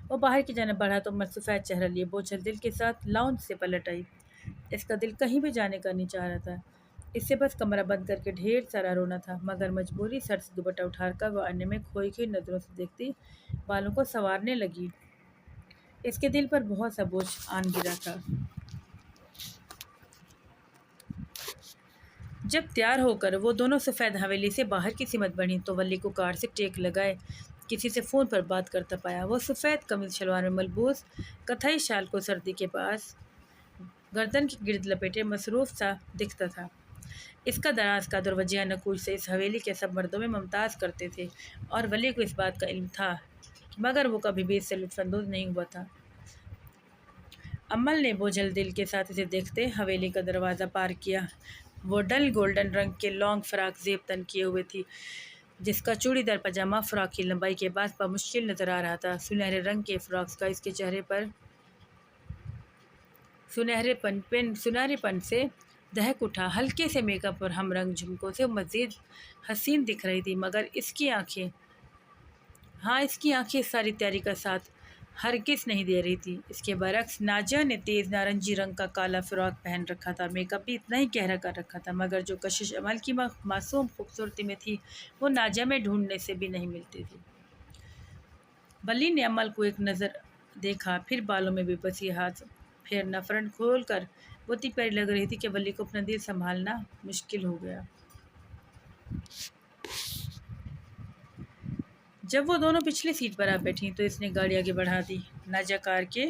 وہ باہر کی جانب بڑھا تو امل سفید چہرہ لیے بوجھل دل کے ساتھ لاؤنج سے پلٹ آئی۔ اس کا دل کہیں بھی جانے کا نہیں چاہ رہا تھا، اس سے بس کمرہ بند کر کے ڈھیر سارا رونا تھا، مگر مجبوری سر سے دوپٹہ اٹھا کر وہ آئینے میں کھوئی ہوئی نظروں سے دیکھتی بالوں کو سنوارنے لگی۔ اس کے دل پر بہت سا بوجھ آن گرا تھا۔ جب تیار ہو کر وہ دونوں سفید حویلی سے باہر کی سمت بڑھیں تو ولی کو کار سے ٹیک لگائے کسی سے فون پر بات کرتا پایا۔ وہ سفید قمیض شلوار میں ملبوس کتھئی شال کو سردی کے پاس گردن کے گرد لپیٹے مصروف سا دکھتا تھا۔ اس کا دراز قد اور وجیہہ نقوش سے اس حویلی کے سب مردوں میں ممتاز کرتے تھے اور ولی کو اس بات کا علم تھا، مگر وہ کبھی بھی اس سے لطف اندوز نہیں ہوا تھا۔ امل نے بوجھل دل کے ساتھ اسے دیکھتے حویلی کا دروازہ پار کیا۔ وہ ڈل گولڈن رنگ کے لانگ فراک زیب تن کیے ہوئے تھی، جس کا چوڑی دار پاجامہ فراق کی لمبائی کے بعد بمشکل نظر آ رہا تھا۔ سنہرے رنگ کے فراکس کا اس کے چہرے پر سنہرے پن سے دہک اٹھا۔ ہلکے سے میک اپ اور ہم رنگ جھمکوں سے مزید حسین دکھ رہی تھی، مگر اس کی آنکھیں اس ساری تیاری کا ساتھ ہرگز نہیں دے رہی تھی۔ اس کے برعکس نازیہ نے تیز نارنجی رنگ کا کالا فراک پہن رکھا تھا۔ میک اپ بھی اتنا ہی گہرا کر رکھا تھا، مگر جو کشش عمل کی معصوم خوبصورتی میں تھی وہ نازیہ میں ڈھونڈنے سے بھی نہیں ملتی تھی۔ ولی نے عمل کو ایک نظر دیکھا، پھر بالوں میں بے بسی ہاتھ پھیرنا فرنٹ کھول کر وہ اتنی پیاری لگ رہی تھی کہ ولی کو اپنا دل سنبھالنا مشکل ہو گیا۔ جب وہ دونوں پچھلی سیٹ پر آ بیٹھیں تو اس نے گاڑی آگے بڑھا دی۔ نازیہ کار کے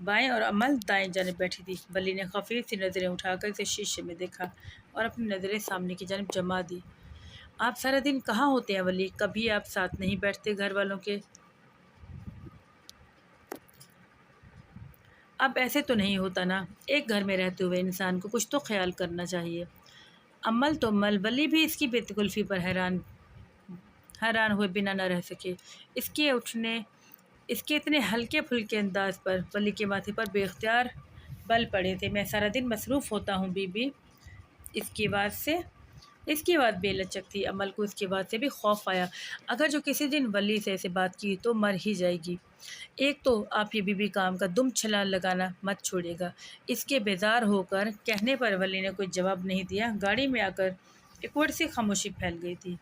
بائیں اور عمل دائیں جانب بیٹھی تھی۔ ولی نے خفیف سی نظریں اٹھا کر اسے شیشے میں دیکھا اور اپنی نظریں سامنے کی جانب جما دی۔ آپ سارا دن کہاں ہوتے ہیں ولی؟ کبھی آپ ساتھ نہیں بیٹھتے گھر والوں کے؟ اب ایسے تو نہیں ہوتا نا، ایک گھر میں رہتے ہوئے انسان کو کچھ تو خیال کرنا چاہیے۔ عمل تو عمل، ولی بھی اس کی بے تکلفی پر حیران ہوئے بنا نہ رہ سکے۔ اس کے اتنے ہلکے پھلکے انداز پر ولی کے ماتھے پر بے اختیار بل پڑے تھے۔ میں سارا دن مصروف ہوتا ہوں بی بی۔ اس کی بات بے لچک تھی۔ عمل کو اس کی بات سے بھی خوف آیا۔ اگر جو کسی دن ولی سے ایسے بات کی تو مر ہی جائے گی۔ ایک تو آپ یہ بی بی کام کا دم چھلانگ لگانا مت چھوڑیے گا۔ اس کے بیزار ہو کر کہنے پر ولی نے کوئی جواب نہیں دیا۔ گاڑی میں آ کر ایک سی خاموشی پھیل گئی تھی۔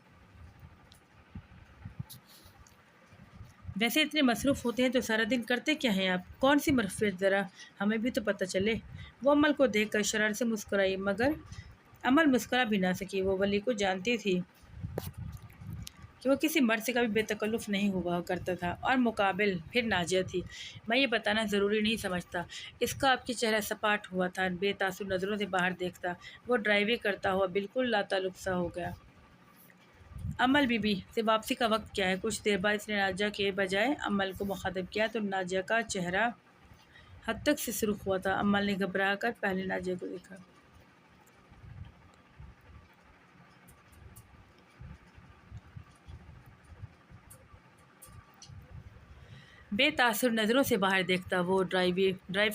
ویسے اتنے مصروف ہوتے ہیں تو سارا دن کرتے کیا ہیں آپ؟ کون سی مصروفیت، ذرا ہمیں بھی تو پتہ چلے۔ وہ عمل کو دیکھ کر شرارت سے مسکرائی، مگر عمل مسکرا بھی نہ سکی۔ وہ ولی کو جانتی تھی کہ وہ کسی مرد سے کبھی بے تکلف نہیں ہوا کرتا تھا، اور مقابل پھر نازیہ تھی۔ میں یہ بتانا ضروری نہیں سمجھتا۔ اس کا آپ کی چہرہ سپاٹ ہوا تھا، بے تاثر نظروں سے باہر دیکھتا۔ وہ ڈرائیوری کرتا ہوا بالکل لاتعلق سا ہو گیا۔ عمل بی بی سے واپسی کا وقت کیا ہے؟ کچھ دیر بعد اس نے نازیہ کے بجائے عمل کو مخاطب کیا تو نازیہ کا چہرہ حد تک سے سرخ ہوا تھا۔ عمل نے گھبرا کر پہلے نازیہ کو دیکھا۔ بے تاثر نظروں سے باہر دیکھتا وہ ڈرائیو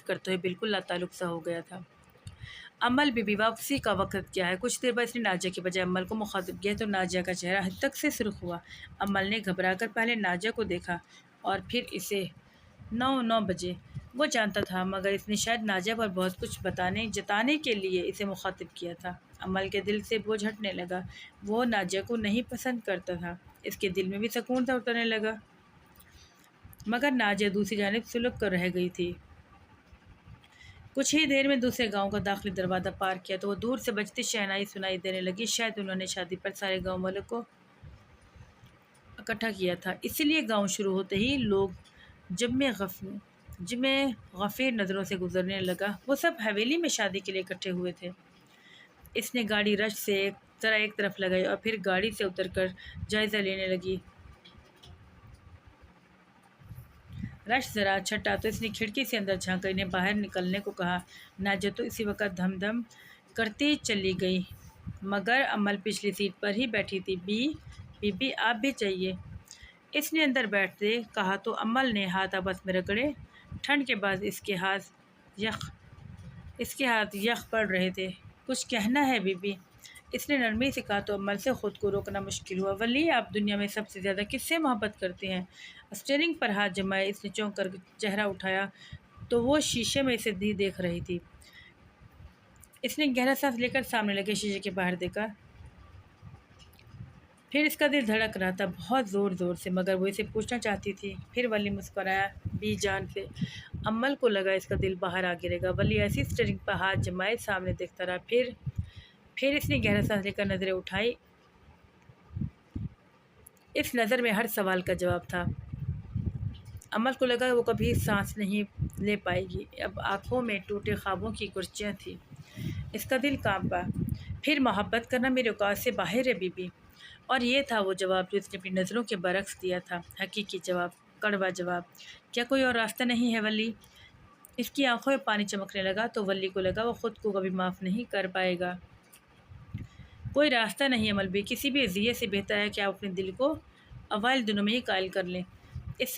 کرتے ہوئے بالکل لاتعلق سا ہو گیا تھا۔ عمل بی بی واپسی کا وقت کیا ہے؟ کچھ دیر بعد اس نے نازیہ کے بجائے عمل کو مخاطب کیا تو نازیہ کا چہرہ حد تک سے سرخ ہوا۔ عمل نے گھبرا کر پہلے نازیہ کو دیکھا اور پھر اسے 9 بجے۔ وہ جانتا تھا، مگر اس نے شاید نازیہ پر بہت کچھ جتانے کے لیے اسے مخاطب کیا تھا۔ عمل کے دل سے بوجھ ہٹنے لگا۔ وہ نازیہ کو نہیں پسند کرتا تھا۔ اس کے دل میں بھی سکون تھا اترنے لگا، مگر نازیہ دوسری جانب سلک کر رہ گئی تھی۔ کچھ ہی دیر میں دوسرے گاؤں کا داخلی دروازہ پار کیا تو وہ دور سے بجتی شہنائی سنائی دینے لگی۔ شاید انہوں نے شادی پر سارے گاؤں والوں کو اکٹھا کیا تھا، اسی لیے گاؤں شروع ہوتے ہی لوگ جب غفیر نظروں سے گزرنے لگا۔ وہ سب حویلی میں شادی کے لیے اکٹھے ہوئے تھے۔ اس نے گاڑی رش سے ذرا ایک طرف لگائی اور پھر گاڑی سے اتر کر جائزہ لینے لگی۔ رش ذرا چھٹا تو اس نے کھڑکی سے اندر جھانک کر انہیں باہر نکلنے کو کہا۔ نازیہ تو اسی وقت دھم دھم کرتی چلی گئی، مگر عمل پچھلی سیٹ پر ہی بیٹھی تھی۔ بی بی آپ بھی چاہیے، اس نے اندر بیٹھتے کہا تو عمل نے ہاتھ آپس میں رگڑے۔ ٹھنڈ کے بعد اس کے ہاتھ یخ پڑ رہے تھے۔ کچھ کہنا ہے بی بی؟ اس نے نرمی سے کہا تو عمل سے خود کو روکنا مشکل ہوا۔ ولی آپ دنیا میں سب سے زیادہ کس سے محبت کرتے ہیں؟ اسٹیئرنگ پر ہاتھ جمائے اس نے چونک کر چہرہ اٹھایا تو وہ شیشے میں اسے دیکھ رہی تھی۔ اس نے گہرا سانس لے کر سامنے لگے شیشے کے باہر دیکھا، پھر اس کا دل دھڑک رہا تھا بہت زور سے، مگر وہ اسے پوچھنا چاہتی تھی۔ پھر ولی مسکرایا بی جان سے۔ عمل کو لگا اس کا دل باہر آ گرے گا۔ ولی ایسی اسٹیئرنگ پر ہاتھ جمائے سامنے دیکھتا رہا، پھر اس نے گہرا سانس لے کر نظریں اٹھائی۔ اس نظر میں ہر سوال کا جواب تھا۔ عمل کو لگا وہ کبھی سانس نہیں لے پائے گی۔ اب آنکھوں میں ٹوٹے خوابوں کی کرچیاں تھیں۔ اس کا دل کانپا۔ پھر محبت کرنا میرے اوقات سے باہر ہے بی بی۔ اور یہ تھا وہ جواب جو اس نے اپنی نظروں کے برعکس دیا تھا، حقیقی جواب، کڑوا جواب۔ کیا کوئی اور راستہ نہیں ہے ولی؟ اس کی آنکھوں میں پانی چمکنے لگا تو ولی کو لگا وہ خود کو کبھی معاف نہیں کر پائے گا۔ کوئی راستہ نہیں عمل بھی، کسی بھی اذیت سے بہتر ہے کہ آپ اپنے دل کو اوائل دنوں میں ہی قائل کر لیں۔ اس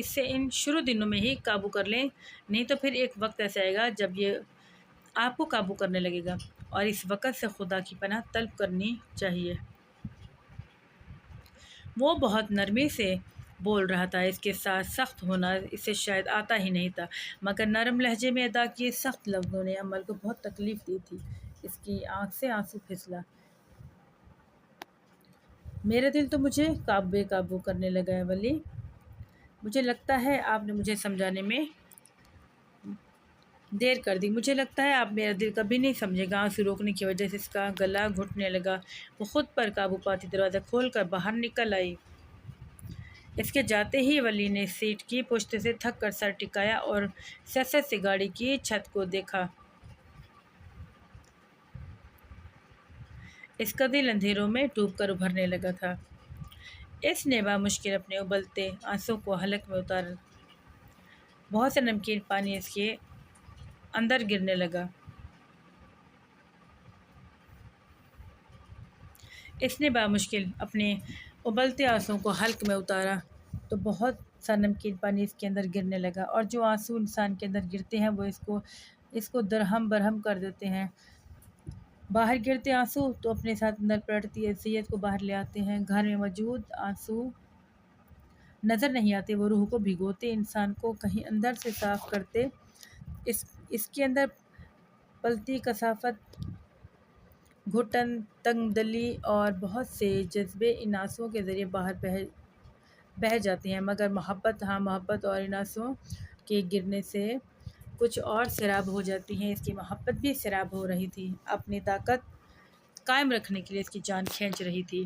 سے ان شروع دنوں میں ہی قابو کر لیں، نہیں تو پھر ایک وقت ایسا آئے گا جب یہ آپ کو قابو کرنے لگے گا، اور اس وقت سے خدا کی پناہ طلب کرنی چاہیے۔ وہ بہت نرمی سے بول رہا تھا، اس کے ساتھ سخت ہونا اسے شاید آتا ہی نہیں تھا، مگر نرم لہجے میں ادا کیے سخت لفظوں نے عمل کو بہت تکلیف دی تھی۔ اس کی آنکھ سے آنسو پھسلا۔ میرا دل تو مجھے بے قابو کرنے لگا ہے ولی، مجھے لگتا ہے آپ نے مجھے سمجھانے میں دیر کر دی، مجھے لگتا ہے آپ میرا دل کبھی نہیں سمجھے گا۔ آنسو روکنے کی وجہ سے اس کا گلا گھٹنے لگا، وہ خود پر قابو پاتی دروازہ کھول کر باہر نکل آئی۔ اس کے جاتے ہی ولی نے سیٹ کی پشت سے تھک کر سر ٹکایا اور سیاست سے گاڑی کی چھت کو دیکھا۔ اس کا دل اندھیروں میں ڈوب کر ابھرنے لگا تھا۔ اس نے بامشکل اپنے ابلتے آنسوں کو حلق میں اتارا، بہت سے نمکین پانی اس کے اندر گرنے لگا۔ اس نے بامشکل اپنے ابلتے آنسوں کو حلق میں اتارا تو بہت سا نمکین پانی اس کے اندر گرنے لگا، اور جو آنسو انسان کے اندر گرتے ہیں وہ اس کو درہم برہم کر دیتے ہیں۔ باہر گرتے آنسو تو اپنے ساتھ اندر پلٹتی اذیت کو باہر لے آتے ہیں۔ گھر میں موجود آنسو نظر نہیں آتے، وہ روح کو بھگوتے، انسان کو کہیں اندر سے صاف کرتے۔ اس کے اندر پلتی کثافت، گھٹن، تنگ دلی اور بہت سے جذبے ان آنسوؤں کے ذریعے باہر بہہ جاتے ہیں، مگر محبت، ہاں محبت اور ان آنسوؤں کے گرنے سے کچھ اور سیراب ہو جاتی ہیں۔ اس کی محبت بھی سیراب ہو رہی تھی، اپنی طاقت قائم رکھنے کے لیے اس کی جان کھینچ رہی تھی۔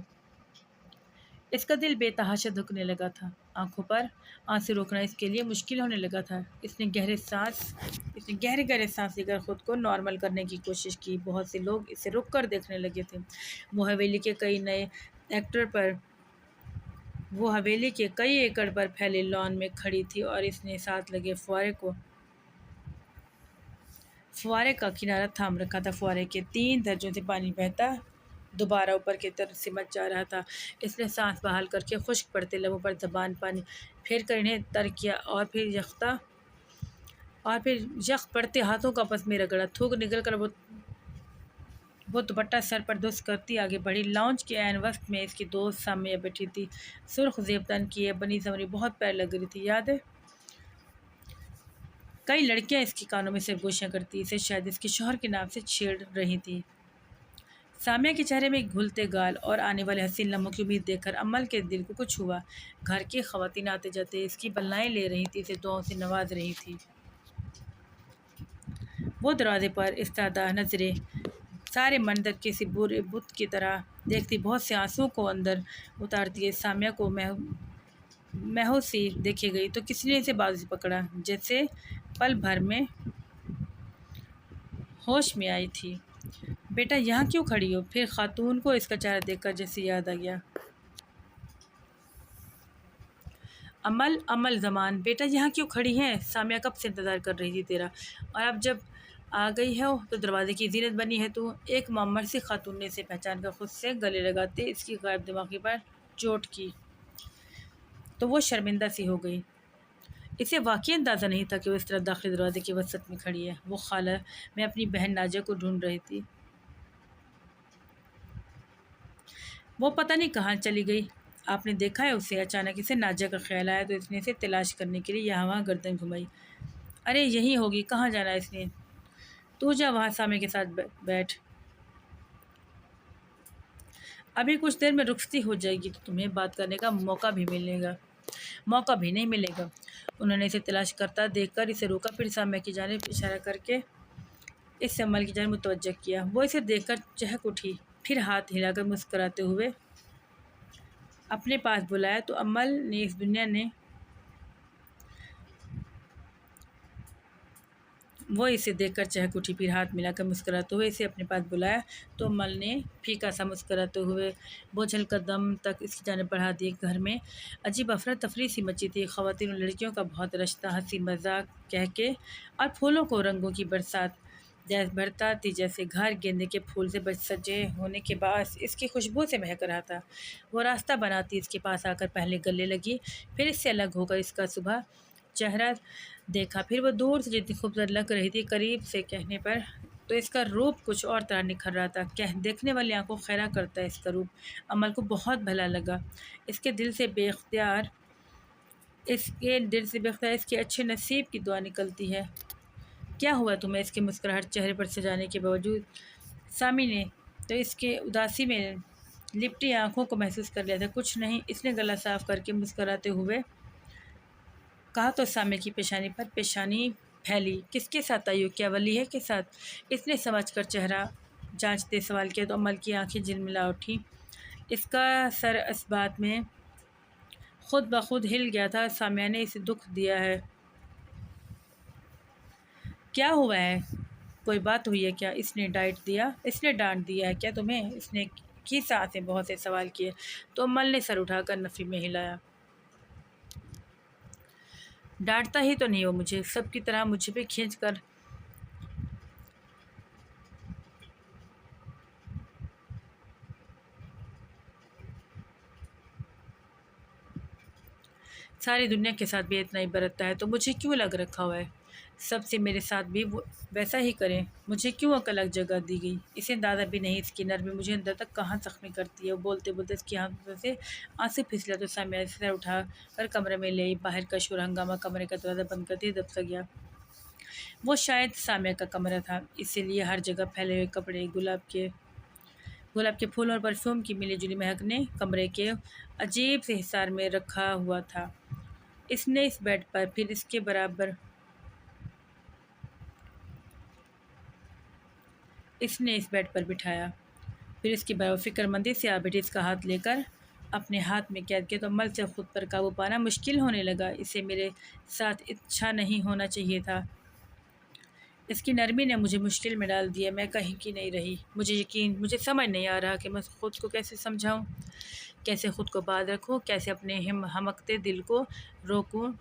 اس کا دل بے تحاشا دھکنے لگا تھا، آنکھوں پر آنسو روکنا اس کے لیے مشکل ہونے لگا تھا۔ اس نے گہرے گہرے سانس لے کر خود کو نارمل کرنے کی کوشش کی۔ بہت سے لوگ اسے رک کر دیکھنے لگے تھے۔ وہ حویلی کے کئی ایکڑ پر پھیلے لان میں کھڑی تھی اور اس نے ساتھ لگے فوارے کا کنارہ تھام رکھا تھا۔ فوارے کے 3 درجوں سے پانی بہتا دوبارہ اوپر کی طرف سمٹ جا رہا تھا۔ اس نے سانس بحال کر کے خشک پڑتے لبوں پر زبان پانی پھیر کر انہیں تر کیا، اور پھر یخ پڑتے ہاتھوں کو آپس میں رگڑا۔ تھوک نکل کر وہ دوپٹہ سر پر دست کرتی آگے بڑھی۔ لاؤنج کے عین وسط میں اس کی دوست سامیہ بیٹھی تھی، سرخ زیب تن کیے بنی سنوری، بہت پیار لگ رہی تھی۔ یاد ہے کئی لڑکیاں اس کے کانوں میں سرگوشیاں کرتی اسے شاید اس کے شوہر کے نام سے چھیڑ رہی تھی۔ سامیہ کے چہرے میں گھلتے گال اور آنے والے حسین لمحوں کی امید دیکھ کر عمل کے دل کو کچھ ہوا۔ گھر کی خواتین آتے جاتے اس کی بلائیں لے رہی تھی، اسے دعاؤں سے نواز رہی تھی۔ وہ دروازے پر ایستادہ نظریں سارے منظر کسی بورے بت کی طرح دیکھتی، بہت سے آنسوؤں کو اندر اتارتی۔ سامیہ کو مہوسی دیکھی گئی تو کسی نے اسے بازو سے پکڑا، جیسے پل بھر میں ہوش میں آئی تھی۔ بیٹا یہاں کیوں کھڑی ہو؟ پھر خاتون کو اس کا چہرہ دیکھ کر جیسے یاد آ گیا۔ عمل زمان، بیٹا یہاں کیوں کھڑی ہے؟ سامیہ کب سے انتظار کر رہی تھی تیرا، اور اب جب آ گئی ہو تو دروازے کی زینت بنی ہے تو۔ ایک معمر سی خاتون نے اسے پہچان کر خود سے گلے لگاتے اس کی غائب دماغی پر چوٹ کی تو وہ شرمندہ سی ہو گئی۔ اسے واقعی اندازہ نہیں تھا کہ وہ اس طرح داخلی دروازے کے وسط میں کھڑی ہے۔ وہ خالہ میں اپنی بہن ناجیہ کو ڈھونڈ رہی تھی، وہ پتہ نہیں کہاں چلی گئی۔ آپ نے دیکھا ہے اسے؟ اچانک اسے ناجیہ کا خیال آیا تو اس نے اسے تلاش کرنے کے لیے یہاں وہاں گردن گھمائی۔ ارے یہیں ہوگی، کہاں جانا ہے اس نے؟ تو جا وہاں سامیہ کے ساتھ بیٹھ، ابھی کچھ دیر میں رخصتی ہو جائے گی تو تمہیں بات کرنے کا موقع بھی نہیں ملے گا۔ انہوں نے اسے تلاش کرتا دیکھ کر اسے روکا، پھر سامیہ کی جانب اشارہ کر کے اس سے عمل کی جانب متوجہ کیا۔ وہ اسے دیکھ کر چہک اٹھی، پھر ہاتھ ہلا کر مسکراتے ہوئے اپنے پاس بلایا تو عمل نے اس دنیا نے وہ اسے دیکھ کر چہک اٹھی، پھر ہاتھ ملا کر مسکراتے ہوئے اسے اپنے پاس بلایا تو عمل نے پھیکا سا مسکراتے ہوئے بوجھل قدم تک اس کی جانب بڑھا دیے۔ گھر میں عجیب افراتفری سی مچی تھی، خواتین اور لڑکیوں کا بہت رش تھا، ہنسی مذاق، کہکے اور پھولوں کو رنگوں کی برسات جیسے بھرتا تھی، جیسے گھر گیندے کے پھول سے بچ سجے ہونے کے باعث اس کی خوشبو سے مہک رہا تھا۔ وہ راستہ بناتی اس کے پاس آ کر پہلے گلے لگی، پھر اس سے الگ ہو کر اس کا صبح چہرہ دیکھا، پھر وہ دور سے جتنی خوبصورت لگ رہی تھی قریب سے کہنے پر تو اس کا روپ کچھ اور طرح نکھر رہا تھا۔ دیکھنے والی آنکھوں خیرہ کرتا ہے اس کا روپ۔ عمل کو بہت بھلا لگا۔ اس کے دل سے بے اختیار اس کے اچھے نصیب کی دعا نکلتی ہے۔ کیا ہوا تمہیں؟ اس کے مسکراہٹ چہرے پر سجانے کے باوجود سامی نے تو اس کے اداسی میں لپٹی آنکھوں کو محسوس کر لیا تھا۔ کچھ نہیں، اس نے گلا صاف کر کے مسکراتے ہوئے کہا تو سامی کی پیشانی پھیلی۔ کس کے ساتھ آئی ہو؟ کیا ولی ہے کے ساتھ؟ اس نے سمجھ کر چہرہ جانچتے سوال کیا تو عمل کی آنکھیں جلملا اٹھی۔ اس کا سر اس بات میں خود بخود ہل گیا تھا، سامیہ نے اسے دکھ دیا ہے۔ کیا ہوا ہے؟ کوئی بات ہوئی ہے کیا؟ اس نے ڈانٹ دیا ہے کیا تمہیں؟ اس نے کی ساتھ بہت سے سوال کیے تو عمل نے سر اٹھا کر نفی میں ہلایا۔ ڈانٹتا ہی تو نہیں ہو مجھے، سب کی طرح مجھے پہ کھینچ کر ساری دنیا کے ساتھ بھی اتنا ہی برتتا ہے تو مجھے کیوں الگ رکھا ہوا ہے؟ سب سے میرے ساتھ بھی ویسا ہی کریں، مجھے کیوں الگ جگہ دی گئی؟ اسے اندازہ بھی نہیں اس کی نرمی مجھے اندر تک کہاں زخمی کرتی ہے۔ وہ بولتے بولتے اس کی آنکھوں سے آنسو پھسلا تو سامیہ سے سر اٹھا کر کمرے میں لے آئی۔ باہر کا شور ہنگامہ کمرے کا دروازہ بند کرتے ہی دب سا گیا۔ وہ شاید سامیہ کا کمرہ تھا، اسی لیے ہر جگہ پھیلے ہوئے کپڑے، گلاب کے پھول اور پرفیوم کی ملی جلی مہک نے کمرے کے عجیب سے حصار میں رکھا ہوا تھا۔ اس نے اس بیڈ پر پھر بٹھایا، پھر اس کی برابر فکر مندی سے آ بیٹھی۔ اس کا ہاتھ لے کر اپنے ہاتھ میں قید کیا تو عمل سے خود پر قابو پانا مشکل ہونے لگا۔ اسے میرے ساتھ اچھا نہیں ہونا چاہیے تھا۔ اس کی نرمی نے مجھے مشکل میں ڈال دیا، میں کہیں کی نہیں رہی۔ مجھے سمجھ نہیں آ رہا کہ میں خود کو کیسے سمجھاؤں، کیسے خود کو باز رکھوں، کیسے اپنے ہمکتے دل کو روکوں۔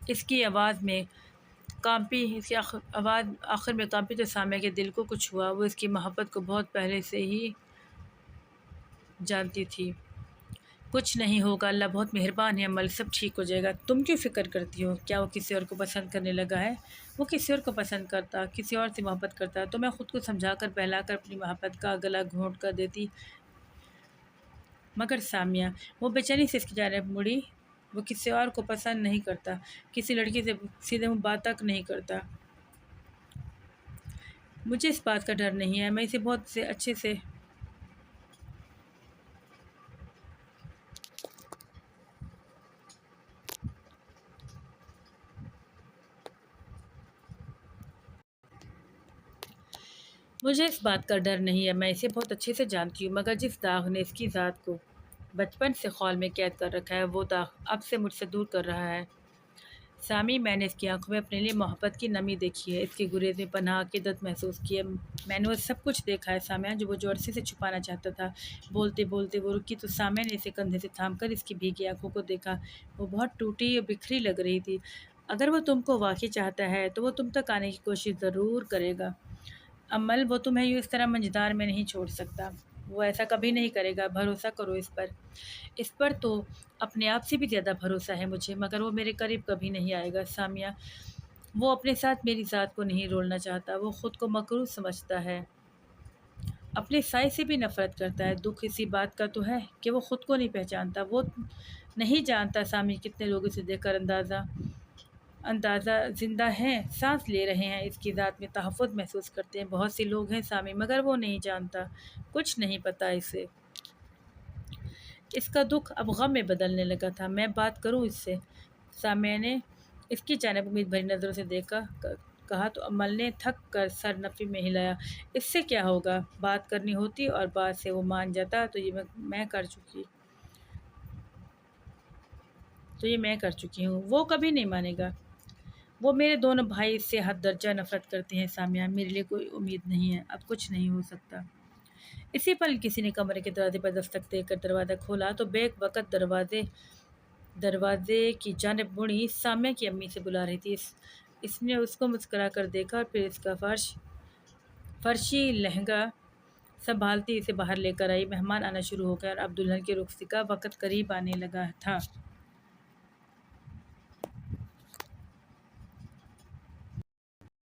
اس کی آواز آخر میں کانپی تو سامیہ کے دل کو کچھ ہوا۔ وہ اس کی محبت کو بہت پہلے سے ہی جانتی تھی۔ کچھ نہیں ہوگا، اللہ بہت مہربان ہے عمل، سب ٹھیک ہو جائے گا۔ تم کیوں فکر کرتی ہو؟ کیا وہ کسی اور کو پسند کرنے لگا ہے؟ وہ کسی اور کو پسند کرتا، کسی اور سے محبت کرتا تو میں خود کو سمجھا کر بہلا کر اپنی محبت کا گلا گھونٹ کر دیتی۔ مگر سامیہ، وہ بے چینی سے اس کی جانب مڑی۔ وہ کسی اور کو پسند نہیں کرتا، کسی لڑکی سے سیدھے منہ بات تک نہیں کرتا۔ مجھے اس بات کا ڈر نہیں ہے، میں اسے بہت سے اچھے سے مجھے اس بات کا ڈر نہیں ہے، میں اسے بہت اچھے سے جانتی ہوں، مگر جس داغ نے اس کی ذات کو بچپن سے خول میں قید کر رکھا ہے وہ داغ اب سے مجھ سے دور کر رہا ہے۔ سامی، میں نے اس کی آنکھوں میں اپنے لیے محبت کی نمی دیکھی ہے، اس کے گریز میں پناہ عقیدت محسوس کی ہے۔ میں نے وہ سب کچھ دیکھا ہے سامیہ، جو عرصے سے چھپانا چاہتا تھا۔ بولتے بولتے وہ رکی تو سامیہ نے اسے کندھے سے تھام کر اس کی بھیگی آنکھوں کو دیکھا۔ وہ بہت ٹوٹی اور بکھری لگ رہی تھی۔ اگر وہ تم کو واقعی چاہتا ہے تو وہ تم تک آنے کی کوشش ضرور کرے گا عمل، وہ تمہیں یوں اس طرح منجھدار میں نہیں چھوڑ سکتا۔ وہ ایسا کبھی نہیں کرے گا، بھروسہ کرو اس پر۔ اس پر تو اپنے آپ سے بھی زیادہ بھروسہ ہے مجھے، مگر وہ میرے قریب کبھی نہیں آئے گا سامیہ۔ وہ اپنے ساتھ میری ذات کو نہیں رولنا چاہتا، وہ خود کو مکروہ سمجھتا ہے، اپنے سائے سے بھی نفرت کرتا ہے۔ دکھ اسی بات کا تو ہے کہ وہ خود کو نہیں پہچانتا۔ وہ نہیں جانتا سامی کتنے لوگ اسے دیکھ کر اندازہ زندہ ہیں، سانس لے رہے ہیں، اس کی ذات میں تحفظ محسوس کرتے ہیں۔ بہت سے لوگ ہیں سامی، مگر وہ نہیں جانتا، کچھ نہیں پتہ اسے۔ اس کا دکھ اب غم میں بدلنے لگا تھا۔ میں بات کروں اس سے؟ سامیہ نے اس کی جانب امید بھری نظروں سے کہا تو عمل نے تھک کر سر نفی میں ہلایا۔ اس سے کیا ہوگا؟ بات کرنی ہوتی اور بات سے وہ مان جاتا تو یہ میں کر چکی ہوں۔ وہ کبھی نہیں مانے گا۔ وہ میرے دونوں بھائی اس سے حد درجہ نفرت کرتے ہیں سامیہ، میرے لیے کوئی امید نہیں ہے، اب کچھ نہیں ہو سکتا۔ اسی پل کسی نے کمرے کے دروازے پر دستک دے کر دروازہ کھولا تو بیک وقت دروازے دروازے کی جانب مڑی، سامیہ کی امی سے بلا رہی تھی۔ اس نے اس کو مسکرا کر دیکھا اور پھر اس کا فرشی لہنگا سنبھالتی اسے باہر لے کر آئی۔ مہمان آنا شروع ہو گئے اور اب دلہن کی رخصتی کا وقت قریب آنے لگا تھا۔